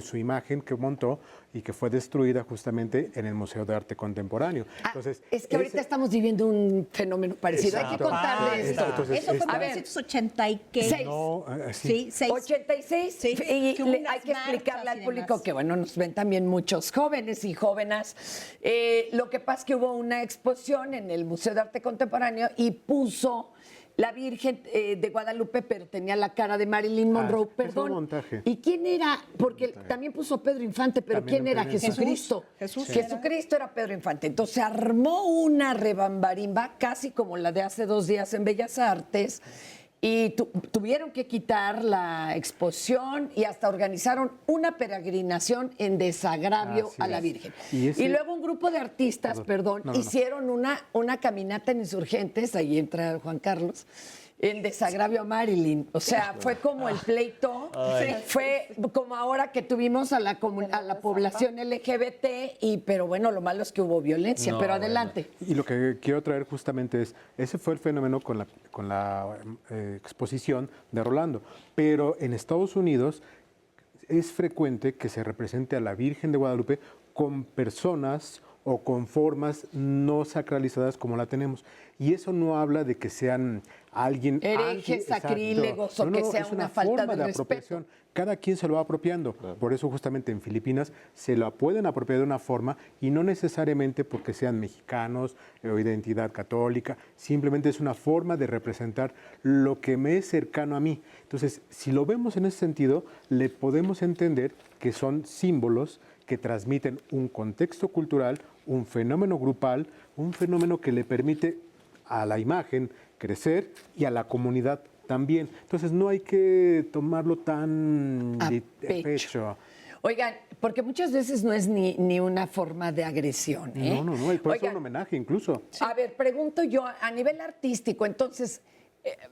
su imagen que montó y que fue destruida justamente en el Museo de Arte Contemporáneo. Entonces, es que ahorita estamos viviendo un fenómeno parecido. Exacto. Hay que contarle esto. Entonces, eso fue en 1986. No, sí, 86. Sí. Y hay que explicarle al público que, bueno, nos ven también muchos jóvenes y jóvenes. Lo que pasa es que hubo una exposición en el Museo de Arte Contemporáneo y puso la Virgen de Guadalupe, pero tenía la cara de Marilyn Monroe, perdón. Es un montaje. ¿Y quién era? Porque también puso Pedro Infante, pero También ¿quién era? Jesucristo. Jesucristo era Pedro Infante. Entonces se armó una rebambarimba, casi como la de hace 2 días en Bellas Artes, y tuvieron que quitar la exposición y hasta organizaron una peregrinación en desagravio a la Virgen. Y luego un grupo de artistas, hicieron una caminata en Insurgentes, ahí entra Juan Carlos, en desagravio a Marilyn. O sea, fue como el pleito, fue como ahora que tuvimos a la población LGBT, pero bueno, lo malo es que hubo violencia, pero adelante. Y lo que quiero traer justamente es, ese fue el fenómeno con la exposición de Rolando, pero en Estados Unidos es frecuente que se represente a la Virgen de Guadalupe con personas o con formas no sacralizadas como la tenemos. Y eso no habla de que sean alguien herejes, sacrílegos, o que sea una falta de respeto. Cada quien se lo va apropiando. Claro. Por eso justamente en Filipinas se lo pueden apropiar de una forma y no necesariamente porque sean mexicanos o identidad católica, simplemente es una forma de representar lo que me es cercano a mí. Entonces, si lo vemos en ese sentido, le podemos entender que son símbolos que transmiten un contexto cultural, un fenómeno grupal, un fenómeno que le permite a la imagen crecer y a la comunidad también. Entonces no hay que tomarlo tan a pecho. Oigan, porque muchas veces no es ni una forma de agresión. No, puede ser un homenaje incluso. A ver, pregunto yo, a nivel artístico, entonces,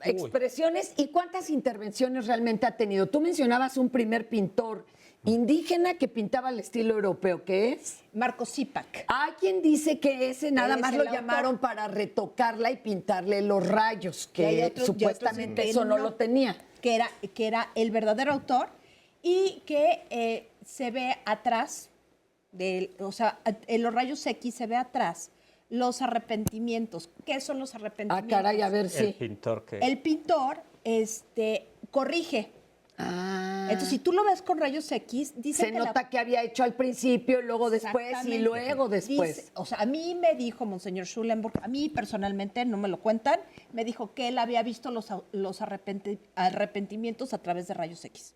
expresiones y cuántas intervenciones realmente ha tenido. Tú mencionabas un primer pintor indígena que pintaba al estilo europeo, ¿qué es? Marco Zipac. Hay quien dice que ese nada más lo llamaron para retocarla y pintarle los rayos, que supuestamente eso no lo tenía. Que era el verdadero autor y que se ve atrás, en los rayos X se ve atrás los arrepentimientos. ¿Qué son los arrepentimientos? Ah, caray, a ver si. El pintor corrige. Entonces, si tú lo ves con rayos X, dice se nota que había hecho al principio, luego después y luego después. Dice, a mí me dijo Monseñor Schulenburg, a mí personalmente, no me lo cuentan, me dijo que él había visto los arrepentimientos a través de rayos X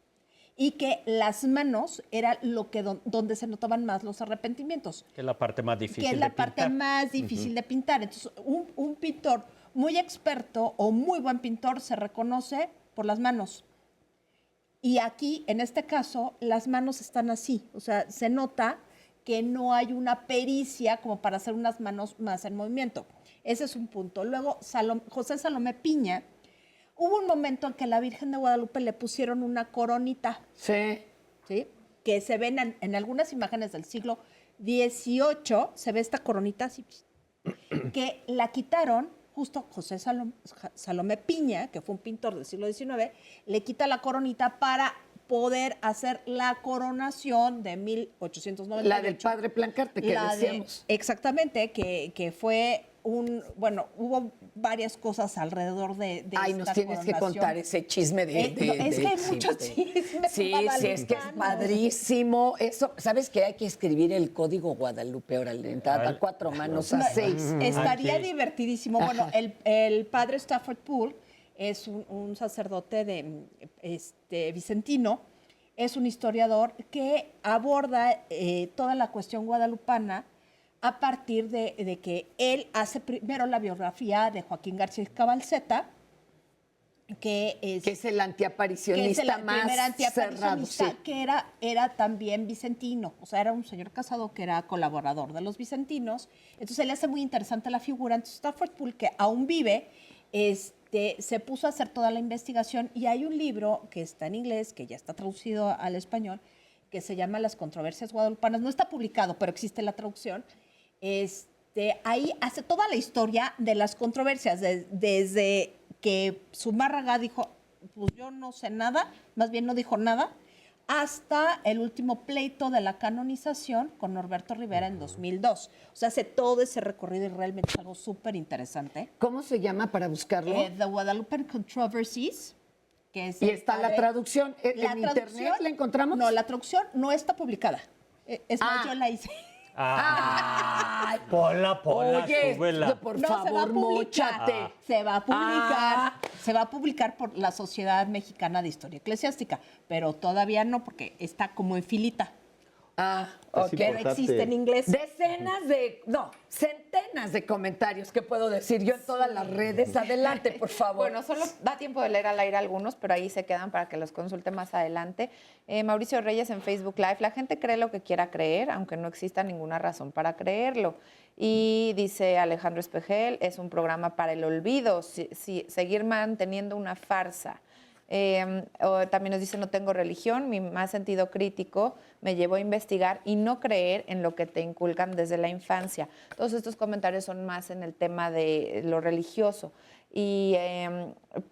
y que las manos era donde se notaban más los arrepentimientos. Que es la parte más difícil de pintar. Que es la parte más difícil de pintar. Entonces, un pintor muy experto o muy buen pintor se reconoce por las manos. Y aquí, en este caso, las manos están así. O sea, se nota que no hay una pericia como para hacer unas manos más en movimiento. Ese es un punto. Luego, José Salomé Piña, hubo un momento en que a la Virgen de Guadalupe le pusieron una coronita. Sí. ¿Sí? Que se ven en algunas imágenes del siglo XVIII, se ve esta coronita así, que la quitaron. Justo José Salomé Piña, que fue un pintor del siglo XIX, le quita la coronita para poder hacer la coronación de 1898. La del padre Plancarte, que decíamos. Exactamente, que fue hubo varias cosas alrededor de Ay, esta nos tienes que coronación. contar ese chisme de... Es que hay muchos chismes Sí, sí, es que es padrísimo. Eso, ¿sabes qué? Hay que escribir el código Guadalupe, órale, a 4 manos a 6. Estaría divertidísimo. Bueno, el padre Stafford Poole es un sacerdote de vicentino, es un historiador que aborda toda la cuestión guadalupana a partir de que él hace primero la biografía de Joaquín García Cabalceta, que es el antiaparicionista más primer antiaparicionista, cerrado, sí. que era también vicentino, o sea, era un señor casado que era colaborador de los vicentinos. Entonces, él hace muy interesante la figura. Entonces, Stafford Poole, que aún vive, se puso a hacer toda la investigación, y hay un libro que está en inglés, que ya está traducido al español, que se llama Las controversias guadalupanas. No está publicado, pero existe la traducción. Ahí hace toda la historia de las controversias, desde que Zumárraga dijo, pues yo no sé nada, más bien no dijo nada, hasta el último pleito de la canonización con Norberto Rivera en 2002. O sea, hace todo ese recorrido y realmente es algo súper interesante. ¿Cómo se llama para buscarlo? The Guadalupe Controversies. Que es y está la traducción. ¿En internet la encontramos? No, la traducción no está publicada. Es más, yo la hice. Ay, ponla, oye, súbela. Por favor, móchate. Se va a publicar. Se va a publicar por la Sociedad Mexicana de Historia Eclesiástica, pero todavía no, porque está como en filita. Ok. Pero existe en inglés. Centenas de comentarios que puedo decir yo en todas las redes. Adelante, por favor. Bueno, solo da tiempo de leer al aire algunos, pero ahí se quedan para que los consulte más adelante. Mauricio Reyes en Facebook Live: la gente cree lo que quiera creer, aunque no exista ninguna razón para creerlo. Y dice Alejandro Espejel: es un programa para el olvido, seguir manteniendo una farsa. También nos dice: no tengo religión, mi más sentido crítico me llevó a investigar y no creer en lo que te inculcan desde la infancia. Todos estos comentarios son más en el tema de lo religioso. Y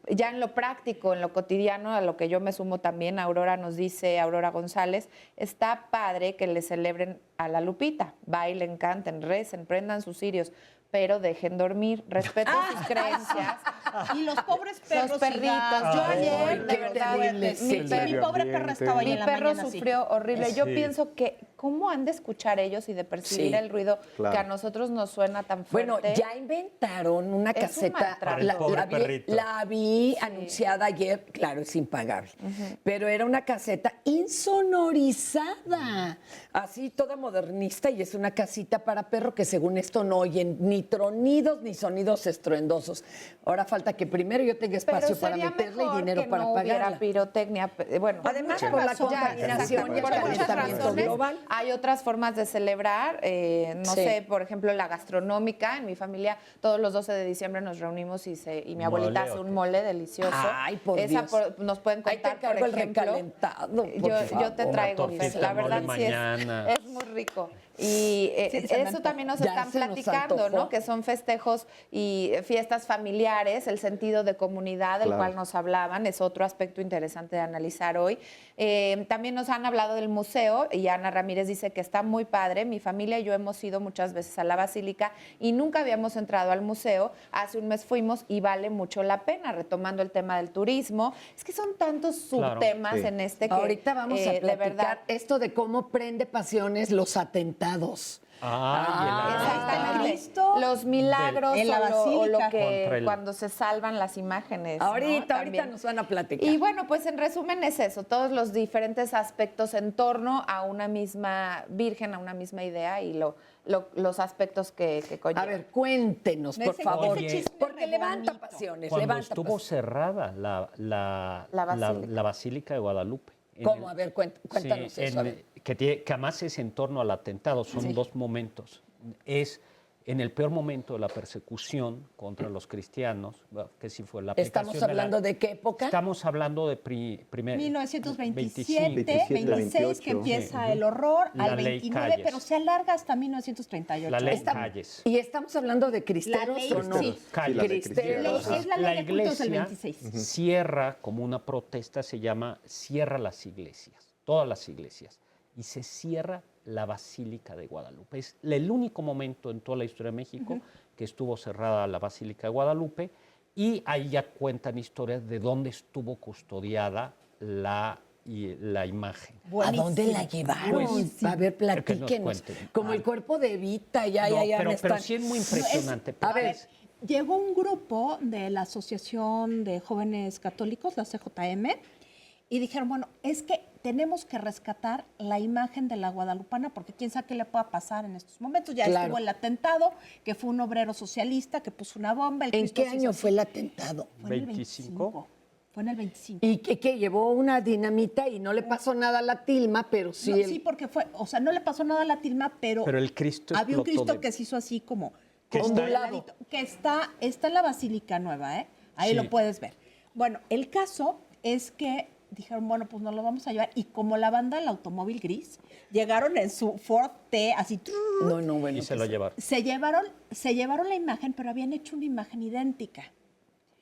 ya en lo práctico, en lo cotidiano, a lo que yo me sumo también, Aurora nos dice, Aurora González: está padre que le celebren a la Lupita, bailen, canten, recen, prendan sus cirios, pero dejen dormir, respeten sus creencias. Y los pobres perros. Los perritos. Yo ayer, de verdad, mi pobre perra estaba ahí en la mañana. Mi perro sufrió horrible. Sí. Yo pienso que, ¿cómo han de escuchar ellos y de percibir el ruido que a nosotros nos suena tan fuerte? Bueno, ya inventaron una caseta. La vi anunciada ayer, claro, es impagable. Pero era una caseta insonorizada, así toda modernista, y es una casita para perro que según esto no oyen ni tronidos ni sonidos estruendosos. Ahora falta que primero yo tenga espacio para meterle y dinero para no pagarla. Hubiera pirotecnia. Bueno, además por la contaminación y el calentamiento global. Hay otras formas de celebrar, no sé, por ejemplo, la gastronómica. En mi familia todos los 12 de diciembre nos reunimos y mi abuelita hace un mole delicioso. Ay, por Dios. Nos pueden contar, por ejemplo. El recalentado, yo te traigo, la verdad sí es muy rico. Y eso también nos están platicando, ¿no? Que son festejos y fiestas familiares, el sentido de comunidad del cual nos hablaban, es otro aspecto interesante de analizar hoy. También nos han hablado del museo, y Ana Ramírez dice que está muy padre. Mi familia y yo hemos ido muchas veces a la Basílica y nunca habíamos entrado al museo. Hace un mes fuimos y vale mucho la pena, retomando el tema del turismo. Es que son tantos subtemas en este que ahorita vamos a platicar de verdad, esto de cómo prende pasiones los atentados. los milagros en la o lo basílica. que cuando se salvan las imágenes. Ahorita También. nos van a platicar. Y bueno, pues en resumen es eso, todos los diferentes aspectos en torno a una misma virgen, a una misma idea y los aspectos que conllevan. A ver, cuéntenos, por favor, porque levanta pasiones. Cuando estuvo cerrada la Basílica de Guadalupe. ¿Cómo? A ver, cuéntanos eso. A ver. Que además es en torno al atentado, son dos momentos. Es en el peor momento de la persecución contra los cristianos, que sí fue la aplicación. ¿Estamos hablando de qué época? Estamos hablando de 1927, 26, que empieza el horror, al 29, pero se alarga hasta 1938. La ley Calles. ¿Y estamos hablando de cristeros o no? Sí. Cristeros. Es la ley de cultos del 26. Cierra como una protesta, se llama cierra las iglesias, todas las iglesias. Y se cierra la Basílica de Guadalupe. Es el único momento en toda la historia de México que estuvo cerrada la Basílica de Guadalupe, y ahí ya cuentan historias de dónde estuvo custodiada la imagen. ¿A dónde la llevaron? Pues, a ver, platíquenos. Como el cuerpo de Evita, ya pero sí es muy impresionante. A ver, llegó un grupo de la Asociación de Jóvenes Católicos, la CJM, y dijeron, bueno, es que tenemos que rescatar la imagen de la guadalupana porque quién sabe qué le pueda pasar en estos momentos. Ya estuvo el atentado, que fue un obrero socialista que puso una bomba. ¿En qué año fue el atentado? Fue en el 25. Fue en el 25. ¿Y qué llevó una dinamita y no le pasó nada a la tilma, pero sí... No, sí, porque fue, o sea, no le pasó nada a la tilma, pero el Cristo había un Cristo que se hizo así como ondulado, que está en la Basílica Nueva, ¿eh? Ahí lo puedes ver. Bueno, el caso es que dijeron, bueno, pues nos lo vamos a llevar. Y como la banda del automóvil gris, llegaron en su Ford T, así... bueno. Y se lo llevaron. Se llevaron la imagen, pero habían hecho una imagen idéntica.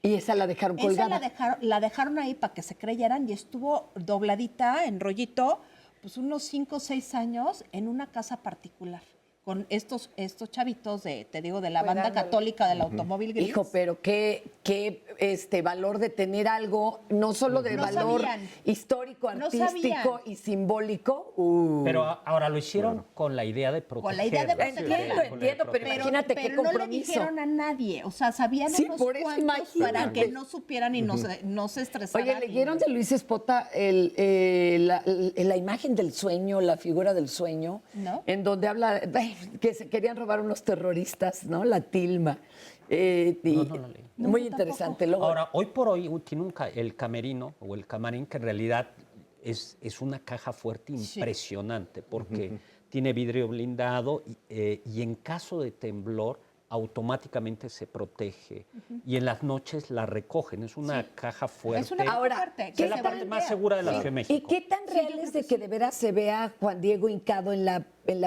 Y esa la dejaron colgada. Esa la dejaron ahí para que se creyeran y estuvo dobladita en rollito, pues unos 5 o 6 años en una casa particular. Con estos chavitos de la banda católica del automóvil gris. Hijo, pero qué valor de tener algo, no solo de valor histórico, artístico y simbólico. Pero ahora lo hicieron con la idea de proteger. Con la idea de proteger. Entiendo, pero imagínate qué compromiso. No le dijeron a nadie, o sea, sabían unos cuantos para que no supieran y no se estresaran. Oye, ¿leyeron de Luis Espota la imagen del sueño, la figura del sueño? ¿No? En donde habla... que se querían robar unos terroristas, ¿no? La tilma. No la leí. Muy interesante. Luego, ahora, hoy por hoy tiene el camerino o el camarín que en realidad es una caja fuerte impresionante porque tiene vidrio blindado y en caso de temblor automáticamente se protege y en las noches la recogen. Es una caja fuerte. Es una caja fuerte. Es la parte más segura de la Ciudad de México. ¿Y qué tan real es de que de veras se vea a Juan Diego hincado en la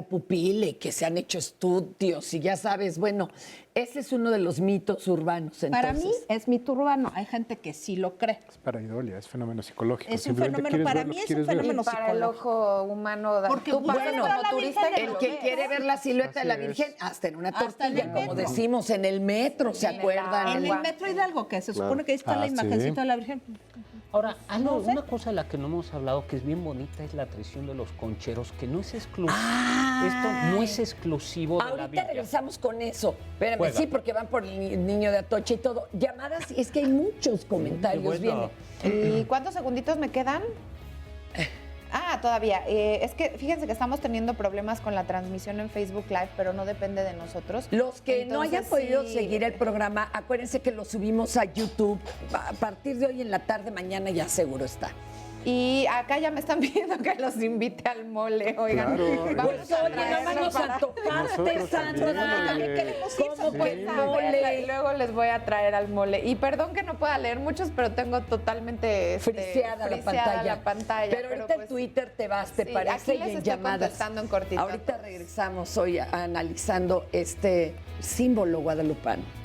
pupila y que se han hecho estudios y ya sabes, bueno, ese es uno de los mitos urbanos. Entonces. Para mí es mito urbano. Hay gente que sí lo cree. Es pareidolia, es fenómeno psicológico. Es un fenómeno, para mí es un fenómeno psicológico. Para el ojo humano. Porque tú pasas como turista el que quiere ver la silueta de la Virgen, hasta en una tortilla, como decimos, en el metro, ¿se acuerdan? En el metro Hidalgo, que se supone que ahí está la imagencita de la Virgen. Ahora, una cosa de la que no hemos hablado que es bien bonita es la tradición de los concheros, que no es exclusivo. Esto no es exclusivo de la villa. Ahorita regresamos con eso. Espérame, sí, porque van por el niño de Atocha y todo. Llamadas, es que hay muchos comentarios. Bueno. ¿Y cuántos segunditos me quedan? Todavía. Es que fíjense que estamos teniendo problemas con la transmisión en Facebook Live, pero no depende de nosotros. Los que no hayan podido seguir el programa, acuérdense que lo subimos a YouTube. A partir de hoy en la tarde, mañana ya seguro está. Y acá ya me están pidiendo que los invite al mole, oigan. Claro, vamos a traernos antojaste, Sandra. También queremos ir al mole. Y luego les voy a traer al mole. Y perdón que no pueda leer muchos, pero tengo totalmente friseada la pantalla. Pero ahorita en Twitter te vas, ¿te parece? Aquí les estoy contestando en cortito. Ahorita regresamos hoy analizando este símbolo guadalupano.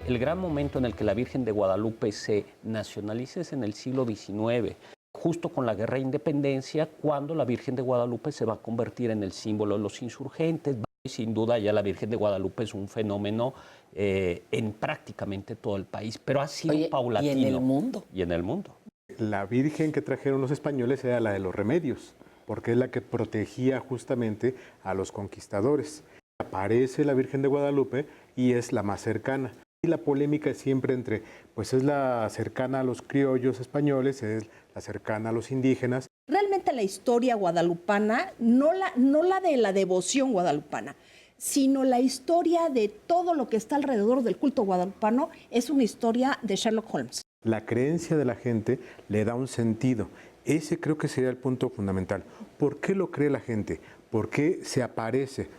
El gran momento en el que la Virgen de Guadalupe se nacionaliza es en el siglo XIX, justo con la Guerra de Independencia, cuando la Virgen de Guadalupe se va a convertir en el símbolo de los insurgentes. Sin duda ya la Virgen de Guadalupe es un fenómeno en prácticamente todo el país, pero ha sido paulatino. ¿Y en el mundo? Y en el mundo. La Virgen que trajeron los españoles era la de los remedios, porque es la que protegía justamente a los conquistadores. Aparece la Virgen de Guadalupe y es la más cercana. Y la polémica es siempre entre, pues es la cercana a los criollos españoles, es la cercana a los indígenas. Realmente la historia guadalupana, no la de la devoción guadalupana, sino la historia de todo lo que está alrededor del culto guadalupano, es una historia de Sherlock Holmes. La creencia de la gente le da un sentido. Ese creo que sería el punto fundamental. ¿Por qué lo cree la gente? ¿Por qué se aparece?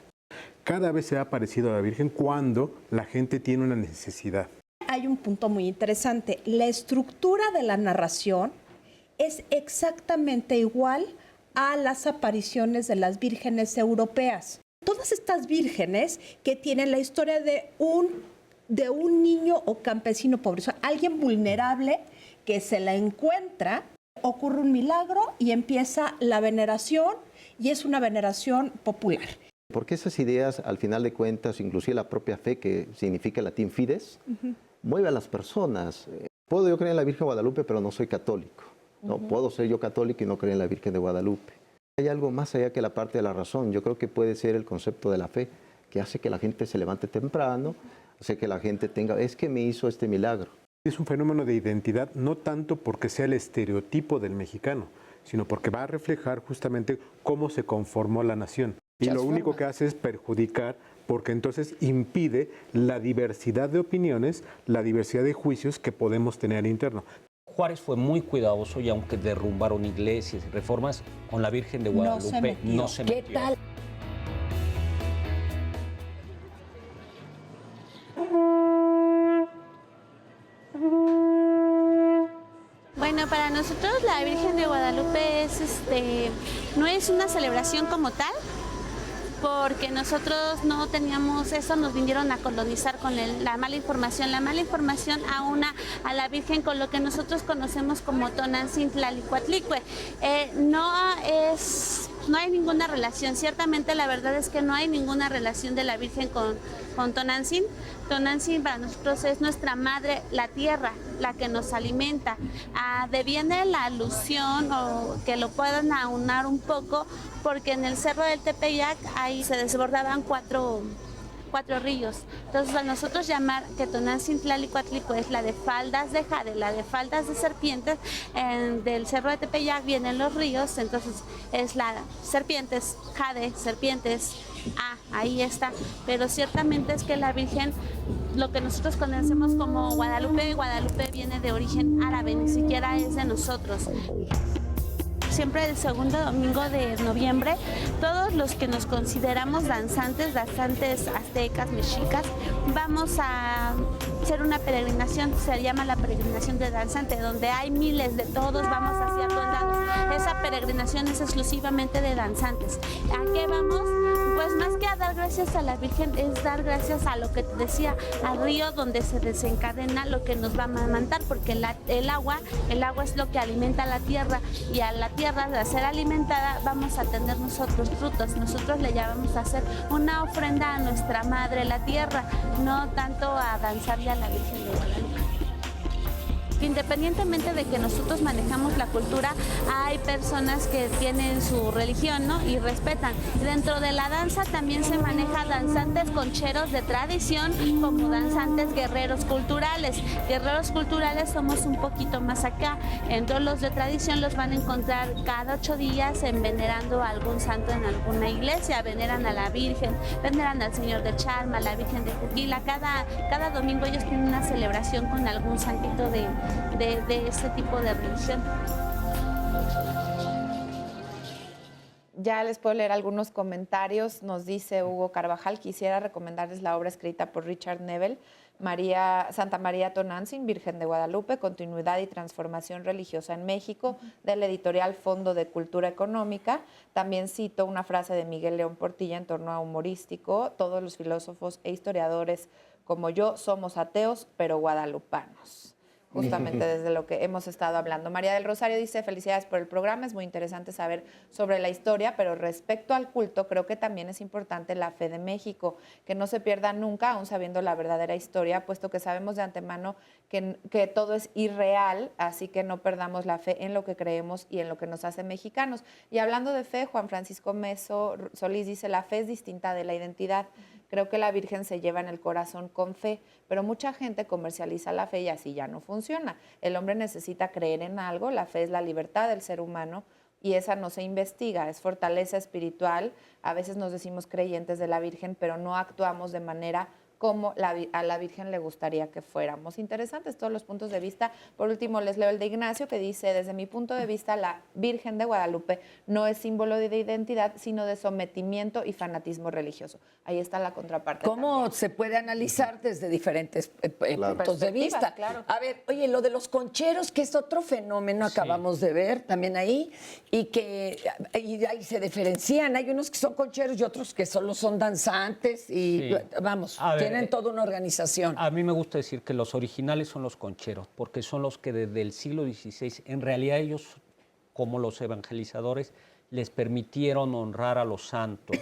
Cada vez se ha parecido a la Virgen cuando la gente tiene una necesidad. Hay un punto muy interesante. La estructura de la narración es exactamente igual a las apariciones de las vírgenes europeas. Todas estas vírgenes que tienen la historia de un niño o campesino pobre, o sea, alguien vulnerable que se la encuentra Ocurre un milagro y empieza la veneración, y es una veneración popular. Porque esas ideas, al final de cuentas, inclusive la propia fe, que significa el latín fides, mueve a las personas. Puedo yo creer en la Virgen de Guadalupe, pero no soy católico. No puedo ser yo católico y no creer en la Virgen de Guadalupe. Hay algo más allá que la parte de la razón. Yo creo que puede ser el concepto de la fe, que hace que la gente se levante temprano, hace que la gente tenga, es que me hizo este milagro. Es un fenómeno de identidad, no tanto porque sea el estereotipo del mexicano, sino porque va a reflejar justamente cómo se conformó la nación. Y lo único que hace es perjudicar, porque entonces impide la diversidad de opiniones, la diversidad de juicios que podemos tener interno. Juárez fue muy cuidadoso y aunque derrumbaron iglesias y reformas, con la Virgen de Guadalupe no se metió. ¿Qué tal? Bueno, para nosotros la Virgen de Guadalupe no es una celebración como tal, porque nosotros no teníamos eso, nos vinieron a colonizar con la mala información. La mala información aúna a la Virgen con lo que nosotros conocemos como Tonantzin Tlalikuatlicue. No hay ninguna relación, ciertamente la verdad es que no hay ninguna relación de la Virgen con Tonantzin. Tonantzin para nosotros es nuestra madre, la tierra, la que nos alimenta. Deviene la alusión o que lo puedan aunar un poco, porque en el Cerro del Tepeyac ahí se desbordaban cuatro ríos. Entonces, a nosotros llamar que Tonantzin Tlalikuatlicue es la de faldas de jade, la de faldas de serpientes, del Cerro de Tepeyac vienen los ríos, entonces es la serpientes, jade, serpientes, ahí está. Pero ciertamente es que la Virgen, lo que nosotros conocemos como Guadalupe viene de origen árabe, ni siquiera es de nosotros. Siempre el segundo domingo de noviembre, todos los que nos consideramos danzantes aztecas, mexicas, vamos a hacer una peregrinación, se llama la peregrinación de danzante, donde hay miles de todos, vamos a ciertos lados. Esa peregrinación es exclusivamente de danzantes. ¿A qué vamos? Pues más que a dar gracias a la Virgen, es dar gracias a lo que te decía, al río donde se desencadena lo que nos va a amamantar, porque el agua es lo que alimenta a la tierra, y a la tierra de ser alimentada vamos a tener nosotros frutos. Nosotros le llamamos a hacer una ofrenda a nuestra madre, la tierra, no tanto a danzarle a la Virgen de Guadalupe. Independientemente de que nosotros manejamos la cultura, hay personas que tienen su religión, ¿no? Y respetan. Dentro de la danza también se maneja danzantes concheros de tradición como danzantes guerreros culturales. Guerreros culturales somos un poquito más acá. Entonces los de tradición los van a encontrar cada 8 días venerando a algún santo en alguna iglesia. Veneran a la Virgen, veneran al Señor de Chalma, a la Virgen de Juquila. Cada domingo ellos tienen una celebración con algún santito de este tipo de religión. Ya les puedo leer algunos comentarios. Nos dice Hugo Carvajal: quisiera recomendarles la obra escrita por Richard Neville, Santa María Tonantzin, Virgen de Guadalupe, Continuidad y Transformación Religiosa en México, de la editorial Fondo de Cultura Económica. También cito una frase de Miguel León Portilla en torno a humorístico: todos los filósofos e historiadores como yo somos ateos, pero guadalupanos. Justamente desde lo que hemos estado hablando. María del Rosario dice: felicidades por el programa, es muy interesante saber sobre la historia, pero respecto al culto, creo que también es importante la fe de México, que no se pierda nunca, aún sabiendo la verdadera historia, puesto que sabemos de antemano que todo es irreal, así que no perdamos la fe en lo que creemos y en lo que nos hace mexicanos. Y hablando de fe, Juan Francisco Meso Solís dice: la fe es distinta de la identidad. Creo que la Virgen se lleva en el corazón con fe, pero mucha gente comercializa la fe y así ya no funciona. El hombre necesita creer en algo, la fe es la libertad del ser humano y esa no se investiga, es fortaleza espiritual. A veces nos decimos creyentes de la Virgen, pero no actuamos de manera como a la Virgen le gustaría que fuéramos. Interesantes todos los puntos de vista. Por último, les leo el de Ignacio, que dice: desde mi punto de vista, la Virgen de Guadalupe no es símbolo de identidad, sino de sometimiento y fanatismo religioso. Ahí está la contraparte. ¿Cómo también se puede analizar desde diferentes puntos de vista? Claro. A ver, oye, lo de los concheros, que es otro fenómeno, acabamos de ver también ahí, y ahí se diferencian. Hay unos que son concheros y otros que solo son danzantes, y vamos, tienen tienen toda una organización. A mí me gusta decir que los originales son los concheros, porque son los que desde el siglo XVI, en realidad ellos, como los evangelizadores, les permitieron honrar a los santos.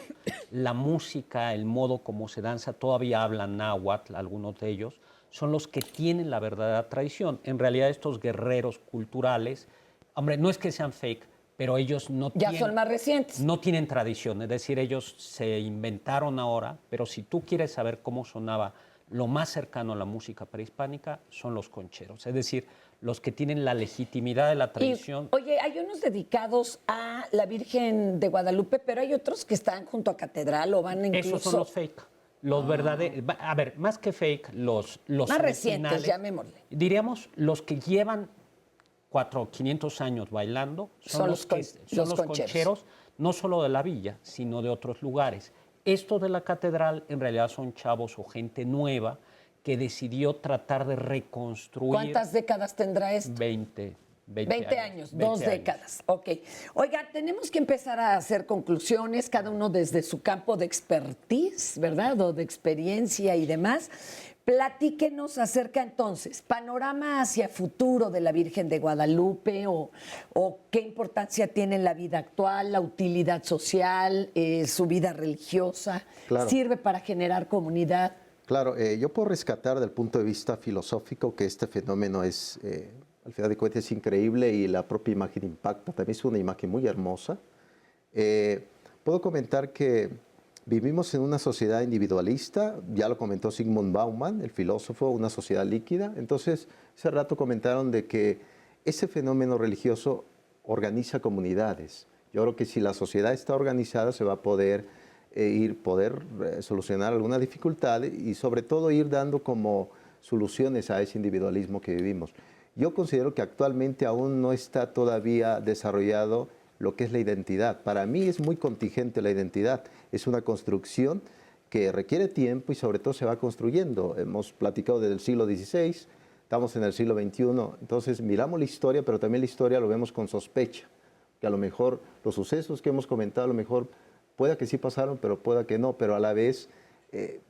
La música, el modo como se danza, todavía hablan náhuatl, algunos de ellos, son los que tienen la verdadera tradición. En realidad estos guerreros culturales, hombre, no es que sean fake, pero ellos ya son más recientes. No tienen tradición, es decir, ellos se inventaron ahora, pero si tú quieres saber cómo sonaba lo más cercano a la música prehispánica, son los concheros, es decir, los que tienen la legitimidad de la tradición. Oye, hay unos dedicados a la Virgen de Guadalupe, pero hay otros que están junto a catedral o van incluso... Esos son los fake. Los verdaderos, a ver, más que fake, los más recientes, llamémosle. Diríamos, los que llevan 400 o 500 años bailando son los concheros, no solo de la villa, sino de otros lugares. Estos de la catedral en realidad son chavos o gente nueva que decidió tratar de reconstruir. ¿Cuántas décadas tendrá esto? 20 años, 2 décadas. Ok. Oiga, tenemos que empezar a hacer conclusiones, cada uno desde su campo de expertise, ¿verdad? O de experiencia y demás. Platíquenos acerca entonces, panorama hacia futuro de la Virgen de Guadalupe o qué importancia tiene en la vida actual, la utilidad social, su vida religiosa. Claro. ¿Sirve para generar comunidad? Claro, yo puedo rescatar del punto de vista filosófico que este fenómeno es, al final de cuentas, es increíble y la propia imagen impacta. También es una imagen muy hermosa. Puedo comentar que vivimos en una sociedad individualista, ya lo comentó Zygmunt Bauman, el filósofo, una sociedad líquida. Entonces, hace rato comentaron de que ese fenómeno religioso organiza comunidades. Yo creo que si la sociedad está organizada se va a poder solucionar alguna dificultad y sobre todo ir dando como soluciones a ese individualismo que vivimos. Yo considero que actualmente aún no está todavía desarrollado lo que es la identidad. Para mí es muy contingente la identidad. Es una construcción que requiere tiempo y sobre todo se va construyendo. Hemos platicado desde el siglo XVI, estamos en el siglo XXI, entonces miramos la historia, pero también la historia lo vemos con sospecha, que a lo mejor los sucesos que hemos comentado, a lo mejor pueda que sí pasaron, pero pueda que no, pero a la vez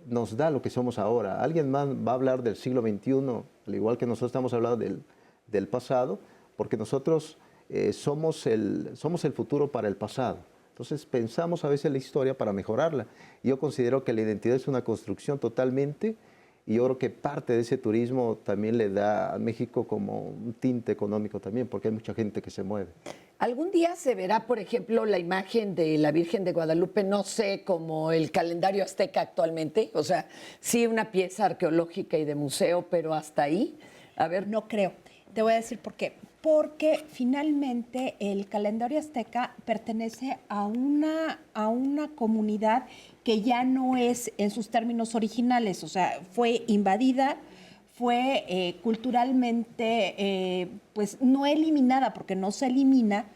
nos da lo que somos ahora. Alguien más va a hablar del siglo XXI, al igual que nosotros estamos hablando del pasado, porque nosotros somos el futuro para el pasado. Entonces pensamos a veces la historia para mejorarla. Yo considero que la identidad es una construcción totalmente, y yo creo que parte de ese turismo también le da a México como un tinte económico también, porque hay mucha gente que se mueve. ¿Algún día se verá, por ejemplo, la imagen de la Virgen de Guadalupe, no sé, como el calendario azteca actualmente? O sea, sí una pieza arqueológica y de museo, pero hasta ahí. A ver. No creo. Te voy a decir por qué. Porque finalmente el calendario azteca pertenece a una comunidad que ya no es en sus términos originales, o sea, fue invadida, fue culturalmente, pues no eliminada, porque no se elimina,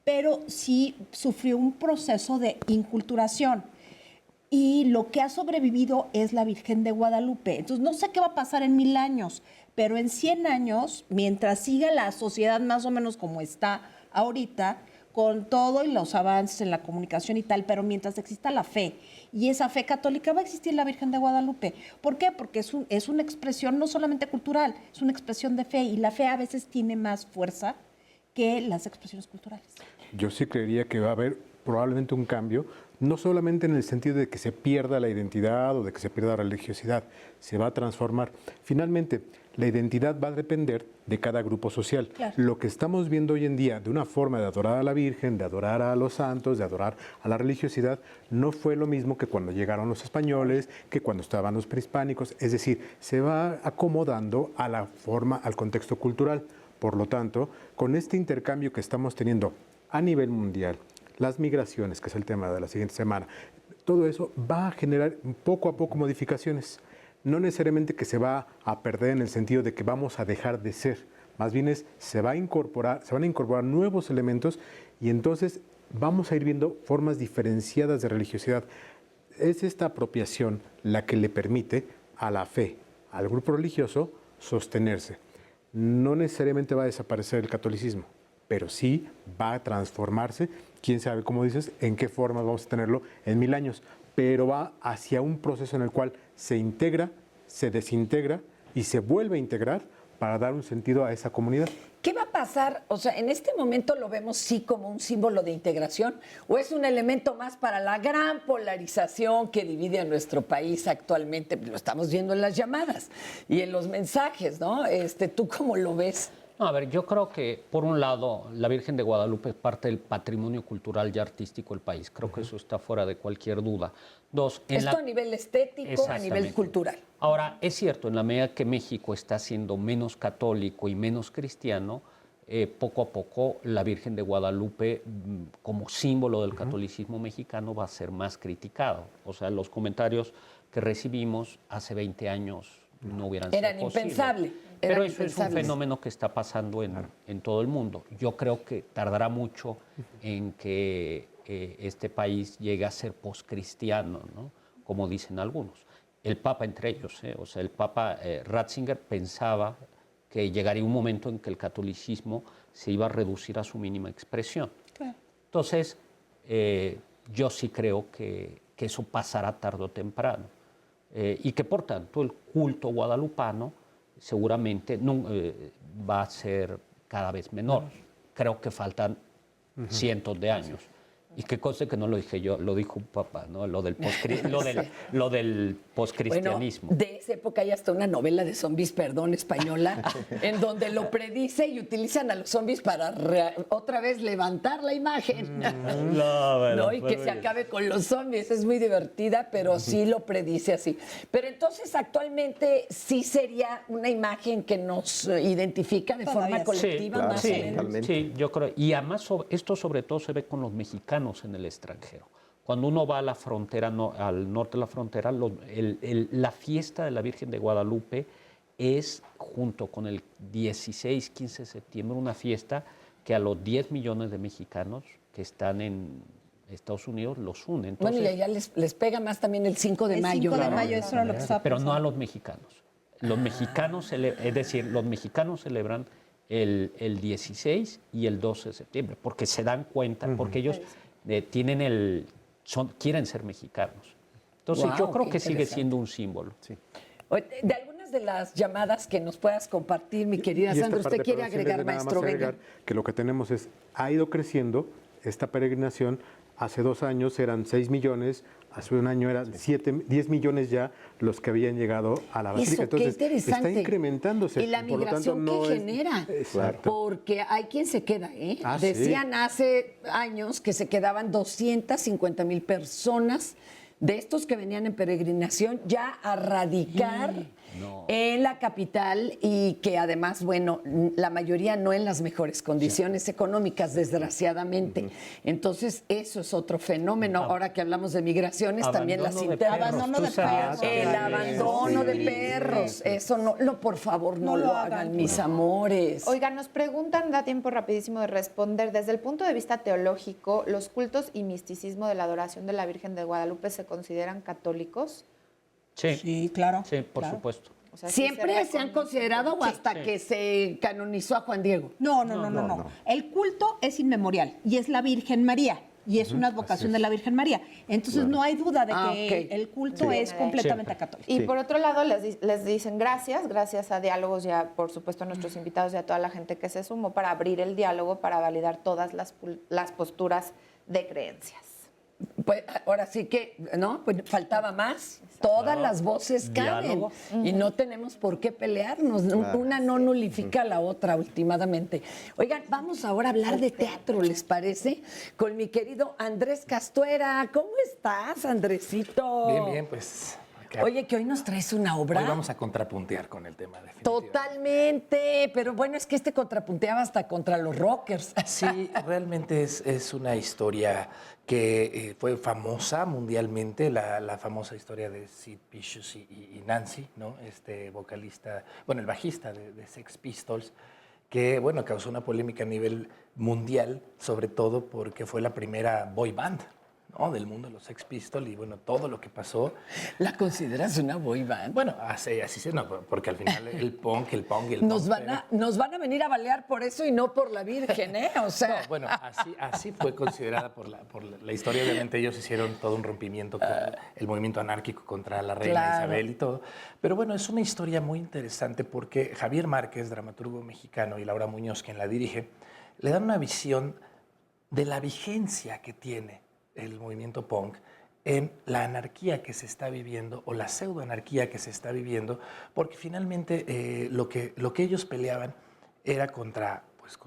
pero sí sufrió un proceso de inculturación. Y lo que ha sobrevivido es la Virgen de Guadalupe. Entonces, no sé qué va a pasar en 1000 años, pero en 100 años, mientras siga la sociedad más o menos como está ahorita, con todo y los avances en la comunicación y tal, pero mientras exista la fe y esa fe católica, va a existir la Virgen de Guadalupe. ¿Por qué? Porque es una expresión no solamente cultural, es una expresión de fe, y la fe a veces tiene más fuerza que las expresiones culturales. Yo sí creería que va a haber probablemente un cambio, no solamente en el sentido de que se pierda la identidad o de que se pierda la religiosidad, se va a transformar. Finalmente, la identidad va a depender de cada grupo social. Claro. Lo que estamos viendo hoy en día de una forma de adorar a la Virgen, de adorar a los santos, de adorar a la religiosidad, no fue lo mismo que cuando llegaron los españoles, que cuando estaban los prehispánicos. Es decir, se va acomodando a la forma, al contexto cultural. Por lo tanto, con este intercambio que estamos teniendo a nivel mundial, las migraciones, que es el tema de la siguiente semana, todo eso va a generar poco a poco modificaciones. No necesariamente que se va a perder en el sentido de que vamos a dejar de ser, más bien se van a incorporar nuevos elementos, y entonces vamos a ir viendo formas diferenciadas de religiosidad. Es esta apropiación la que le permite a la fe, al grupo religioso, sostenerse. No necesariamente va a desaparecer el catolicismo, pero sí va a transformarse. Quién sabe, como dices, en qué forma vamos a tenerlo en 1000 años. pero va hacia un proceso en el cual se integra, se desintegra y se vuelve a integrar para dar un sentido a esa comunidad. ¿Qué va a pasar? O sea, en este momento lo vemos sí como un símbolo de integración o es un elemento más para la gran polarización que divide a nuestro país actualmente. Lo estamos viendo en las llamadas y en los mensajes, ¿no? ¿Tú cómo lo ves? No, a ver, yo creo que, por un lado, la Virgen de Guadalupe es parte del patrimonio cultural y artístico del país. Creo que eso está fuera de cualquier duda. Dos, Esto a nivel estético, a nivel cultural. Ahora, es cierto, en la medida que México está siendo menos católico y menos cristiano, poco a poco la Virgen de Guadalupe, como símbolo del catolicismo mexicano, va a ser más criticado. O sea, los comentarios que recibimos hace 20 años no hubieran sido posibles. Impensable. Pero eso es un fenómeno que está pasando en todo el mundo. Yo creo que tardará mucho en que este país llegue a ser poscristiano, ¿no? Como dicen algunos. El Papa entre ellos, o sea, el Papa Ratzinger pensaba que llegaría un momento en que el catolicismo se iba a reducir a su mínima expresión. Claro. Entonces, yo sí creo que eso pasará tarde o temprano. Y que, por tanto, el culto guadalupano seguramente va a ser cada vez menor. Creo que faltan cientos de años. Y qué cosa que no lo dije yo, lo dijo un papa, ¿no? Lo del poscristianismo. Bueno, de esa época hay hasta una novela de zombies, española, en donde lo predice y utilizan a los zombies para otra vez levantar la imagen. ¿No? Y que se acabe con los zombies. Es muy divertida, pero sí lo predice así. Pero entonces, actualmente, sí sería una imagen que nos identifica de forma colectiva. Sí, más sí, o menos. Sí, yo creo. Y además, esto sobre todo se ve con los mexicanos en el extranjero. Cuando uno va a la frontera, al norte de la frontera, la fiesta de la Virgen de Guadalupe es, junto con el 16-15 de septiembre, una fiesta que a los 10 millones de mexicanos que están en Estados Unidos los une. Entonces, bueno, y allá les pega más también el 5 de mayo. El 5 de mayo, eso era lo que estaba pero pensando. no a los mexicanos. Los mexicanos, es decir, los mexicanos celebran el 16 y el 12 de septiembre, porque se dan cuenta, porque ellos quieren ser mexicanos. Entonces, yo creo que sigue siendo un símbolo. Sí. De algunas de las llamadas que nos puedas compartir, mi querida Sandra, ¿usted quiere agregar, maestro? Venga. Que lo que tenemos ha ido creciendo esta peregrinación. Hace 2 años eran 6 millones, hace un año eran 10 millones ya los que habían llegado a la basílica. Eso, qué interesante. Está incrementándose. Y la migración que genera, porque hay quien se queda. Decían hace años que se quedaban 250,000 personas de estos que venían en peregrinación ya a radicar en la capital y que además, bueno, la mayoría no en las mejores condiciones económicas, desgraciadamente. Entonces, eso es otro fenómeno. Ahora que hablamos de migraciones, también las abandono de perros. El abandono de perros. Eso no, por favor, no lo hagan, mis amores. Oigan, nos preguntan, da tiempo rapidísimo de responder, desde el punto de vista teológico, ¿los cultos y misticismo de la adoración de la Virgen de Guadalupe se consideran católicos? Sí, claro. Sí, por supuesto. O sea, ¿siempre se han considerado o hasta que se canonizó a Juan Diego? No. El culto es inmemorial y es la Virgen María. Y es una advocación de la Virgen María. Entonces no hay duda de que el culto es completamente católico. Y por otro lado les dicen gracias a Diálogos y por supuesto a nuestros invitados y a toda la gente que se sumó para abrir el diálogo, para validar todas las posturas de creencias. Pues ahora sí que, ¿no? Pues faltaba más. Todas las voces caben y no tenemos por qué pelearnos. Una no nulifica a la otra últimamente. Oigan, vamos ahora a hablar de teatro, ¿les parece? Con mi querido Andrés Castuera. ¿Cómo estás, Andresito? Bien, pues. Oye, que hoy nos traes una obra. Hoy vamos a contrapuntear con el tema, definitivamente. Totalmente, pero bueno, es que contrapunteaba hasta contra los rockers. Sí, realmente es una historia que fue famosa mundialmente, la famosa historia de Sid Vicious y Nancy, ¿no? Vocalista, el bajista de Sex Pistols, que, causó una polémica a nivel mundial, sobre todo porque fue la primera boy band, ¿no? Del mundo de los Sex Pistols y bueno, todo lo que pasó. ¿La consideras una boy band? Bueno, así se no, porque al final el punk. Nos van a venir a balear por eso y no por la Virgen, ¿eh? O sea. No, bueno, así fue considerada por la historia. Obviamente ellos hicieron todo un rompimiento con el movimiento anárquico contra la reina Isabel y todo. Pero bueno, es una historia muy interesante porque Javier Márquez, dramaturgo mexicano, y Laura Muñoz, quien la dirige, le dan una visión de la vigencia que tiene el movimiento punk en la anarquía que se está viviendo o la pseudoanarquía que se está viviendo, porque finalmente lo que ellos peleaban era contra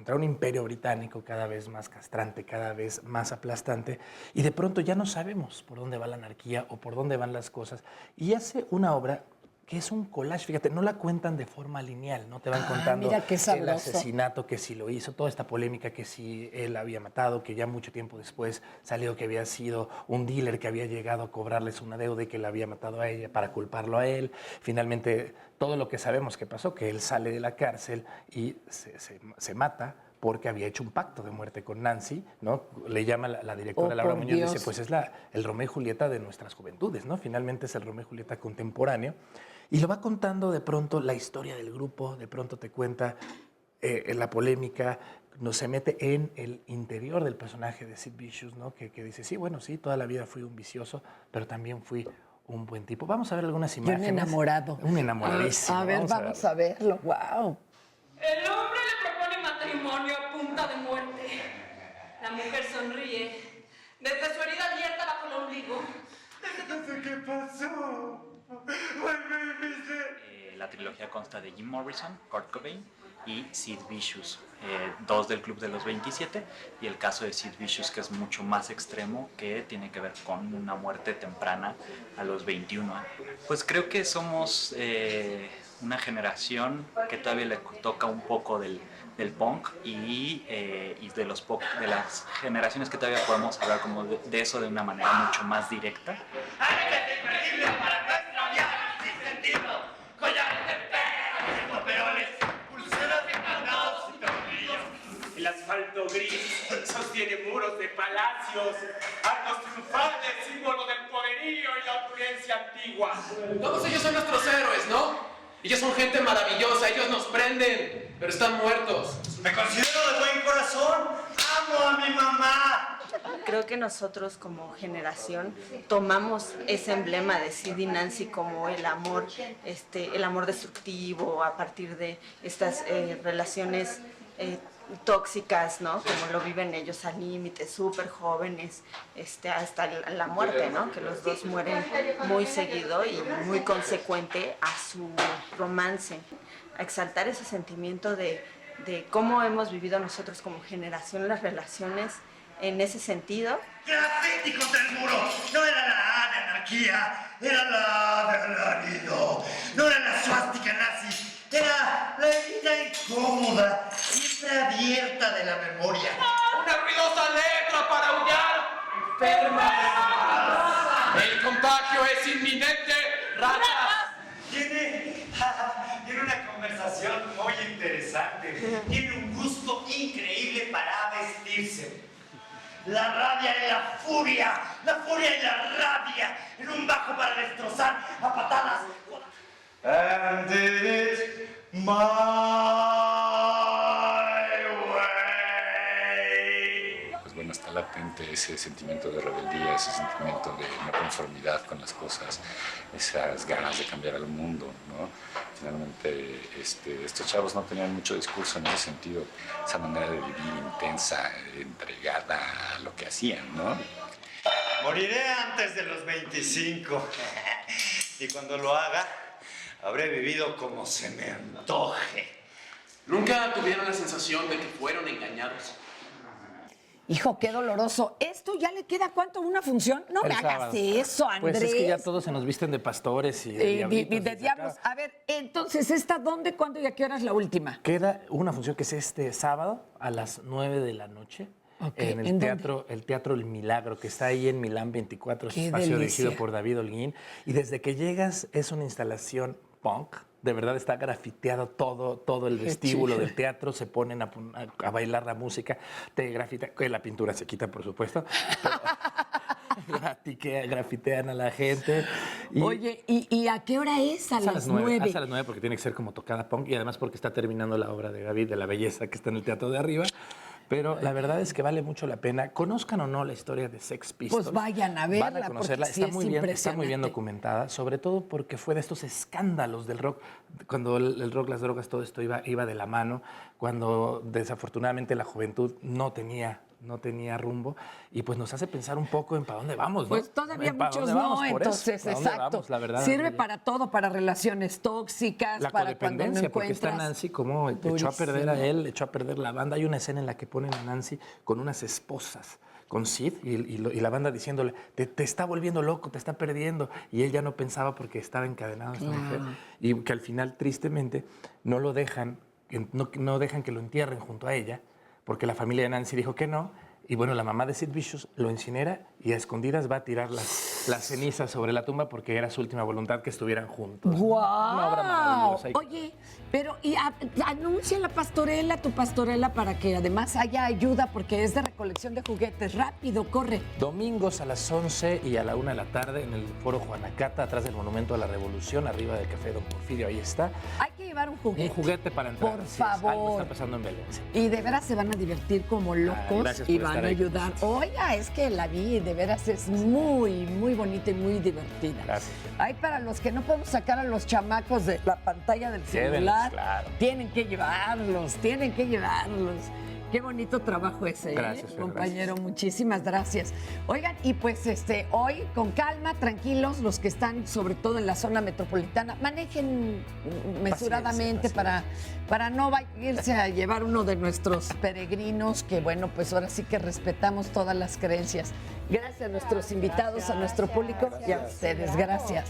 un imperio británico cada vez más castrante, cada vez más aplastante, y de pronto ya no sabemos por dónde va la anarquía o por dónde van las cosas. Y hace una obra que es un collage, fíjate, no la cuentan de forma lineal, no te van contando el asesinato, que si lo hizo, toda esta polémica, que si él había matado, que ya mucho tiempo después salió que había sido un dealer que había llegado a cobrarles una deuda y que la había matado a ella para culparlo a él. Finalmente, todo lo que sabemos que pasó, que él sale de la cárcel y se mata porque había hecho un pacto de muerte con Nancy, ¿no? Le llama la directora Laura Muñoz, dice, pues es el Romeo y Julieta de nuestras juventudes, ¿no? Finalmente es el Romeo y Julieta contemporáneo. Y lo va contando de pronto la historia del grupo, de pronto te cuenta la polémica, nos se mete en el interior del personaje de Sid Vicious, ¿no? Que dice, sí, bueno, sí, toda la vida fui un vicioso, pero también fui un buen tipo. Vamos a ver algunas imágenes. Un enamorado. Un enamoradísimo. A ver, vamos a verlo. ¡Wow! El hombre le propone matrimonio a punta de muerte. La mujer sonríe. Desde su herida abierta bajo el ombligo. ¿Qué pasó? La trilogía consta de Jim Morrison, Kurt Cobain y Sid Vicious, dos del Club de los 27, y el caso de Sid Vicious, que es mucho más extremo, que tiene que ver con una muerte temprana a los 21 años. Pues creo que somos una generación que todavía le toca un poco del punk y de las generaciones que todavía podemos hablar como de eso de una manera mucho más directa. El asfalto gris sostiene muros de palacios, arcos triunfales, símbolo del poderío y la opulencia antigua. Todos ellos son nuestros héroes, ¿no? Ellos son gente maravillosa, ellos nos prenden, pero están muertos. Me considero de buen corazón, amo a mi mamá. Creo que nosotros como generación tomamos ese emblema de Sid y Nancy como el amor destructivo a partir de estas relaciones tóxicas, ¿no? Como lo viven ellos al límite, súper jóvenes, hasta la muerte, ¿no? Que los dos mueren muy seguido y muy consecuente a su romance. A exaltar ese sentimiento de cómo hemos vivido nosotros como generación las relaciones en ese sentido. ¡Graffiti contra el muro! No era la A de anarquía, era la A de alarido. No era la suástica nazi. Era la herida incómoda, siempre abierta de la memoria. ¡Una ruidosa letra para aullar! ¡Enferma! ¡El contagio es inminente! ¡Ratas! Tiene una conversación muy interesante. Tiene un gusto increíble para vestirse. La rabia y la furia y la rabia en un bajo para destrozar a patadas. And did it my way. Pues bueno, está latente ese sentimiento de rebeldía, ese sentimiento de no conformidad con las cosas, esas ganas de cambiar al mundo, ¿no? Finalmente, estos chavos no tenían mucho discurso en ese sentido, esa manera de vivir intensa, entregada a lo que hacían, ¿no? Moriré antes de los 25 y cuando lo haga, habré vivido como se me antoje. ¿Nunca tuvieron la sensación de que fueron engañados? Hijo, qué doloroso. ¿Esto ya le queda cuánto? ¿Una función? No me hagas eso, Andrés. Pues es que ya todos se nos visten de pastores y de diablos. A ver, entonces, ¿esta dónde, cuándo y a qué hora es la última? Queda una función que es este sábado a las 9 de la noche. Okay. En el teatro El Milagro, que está ahí en Milán 24, es un espacio dirigido por David Holguín. Y desde que llegas es una instalación punk. De verdad está grafiteado todo el vestíbulo del teatro, se ponen a bailar la música, te grafita, la pintura se quita, por supuesto. grafitean a la gente. Oye, ¿y a qué hora es? A las 9. A las 9 porque tiene que ser como tocada punk y además porque está terminando la obra de Gaby de la Belleza que está en el teatro de arriba. Pero la verdad es que vale mucho la pena. Conozcan o no la historia de Sex Pistols. Pues vayan a verla. Van a conocerla. Está muy bien documentada, sobre todo porque fue de estos escándalos del rock, cuando el rock, las drogas, todo esto iba de la mano, cuando desafortunadamente la juventud no tenía rumbo y pues nos hace pensar un poco en para dónde vamos, ¿no? Pues todavía muchos no, entonces, exacto. Vamos, la verdad, sirve para todo, para relaciones tóxicas, la para codependencia, cuando no porque está Nancy como echó a perder a él, echó a perder la banda. Hay una escena en la que ponen a Nancy con unas esposas, con Sid y la banda diciéndole, te está volviendo loco, te está perdiendo. Y él ya no pensaba porque estaba encadenado a esta mujer. Y que al final, tristemente, no lo dejan, no dejan que lo entierren junto a ella, porque la familia de Nancy dijo que no, y bueno, la mamá de Sid Vicious lo incinera y a escondidas va a tirar las cenizas sobre la tumba porque era su última voluntad que estuvieran juntos. ¡Guau! Una obra maravillosa. Oye, pero anuncia tu pastorela para que además haya ayuda porque es de recolección de juguetes. Rápido, corre. Domingos a las 11 y a la 1 de la tarde en el Foro Juanacata, atrás del Monumento a la Revolución, arriba del Café Don Porfirio, ahí está. Hay que llevar un juguete. Un juguete para entrar. Por favor. Algo está pasando en Belén. Y de veras se van a divertir como locos y van a ayudar. Oiga, es que la vi, de veras es muy, muy bonita y muy divertida. Gracias. Hay para los que no podemos sacar a los chamacos de la pantalla del celular, claro. Tienen que llevarlos. Qué bonito trabajo ese, gracias, compañero. gracias. Muchísimas gracias. Oigan, y pues hoy con calma, tranquilos, los que están sobre todo en la zona metropolitana, manejen mesuradamente para no irse a llevar uno de nuestros peregrinos, que bueno, pues ahora sí que respetamos todas las creencias. Gracias a nuestros invitados, a nuestro público y a ustedes. Gracias.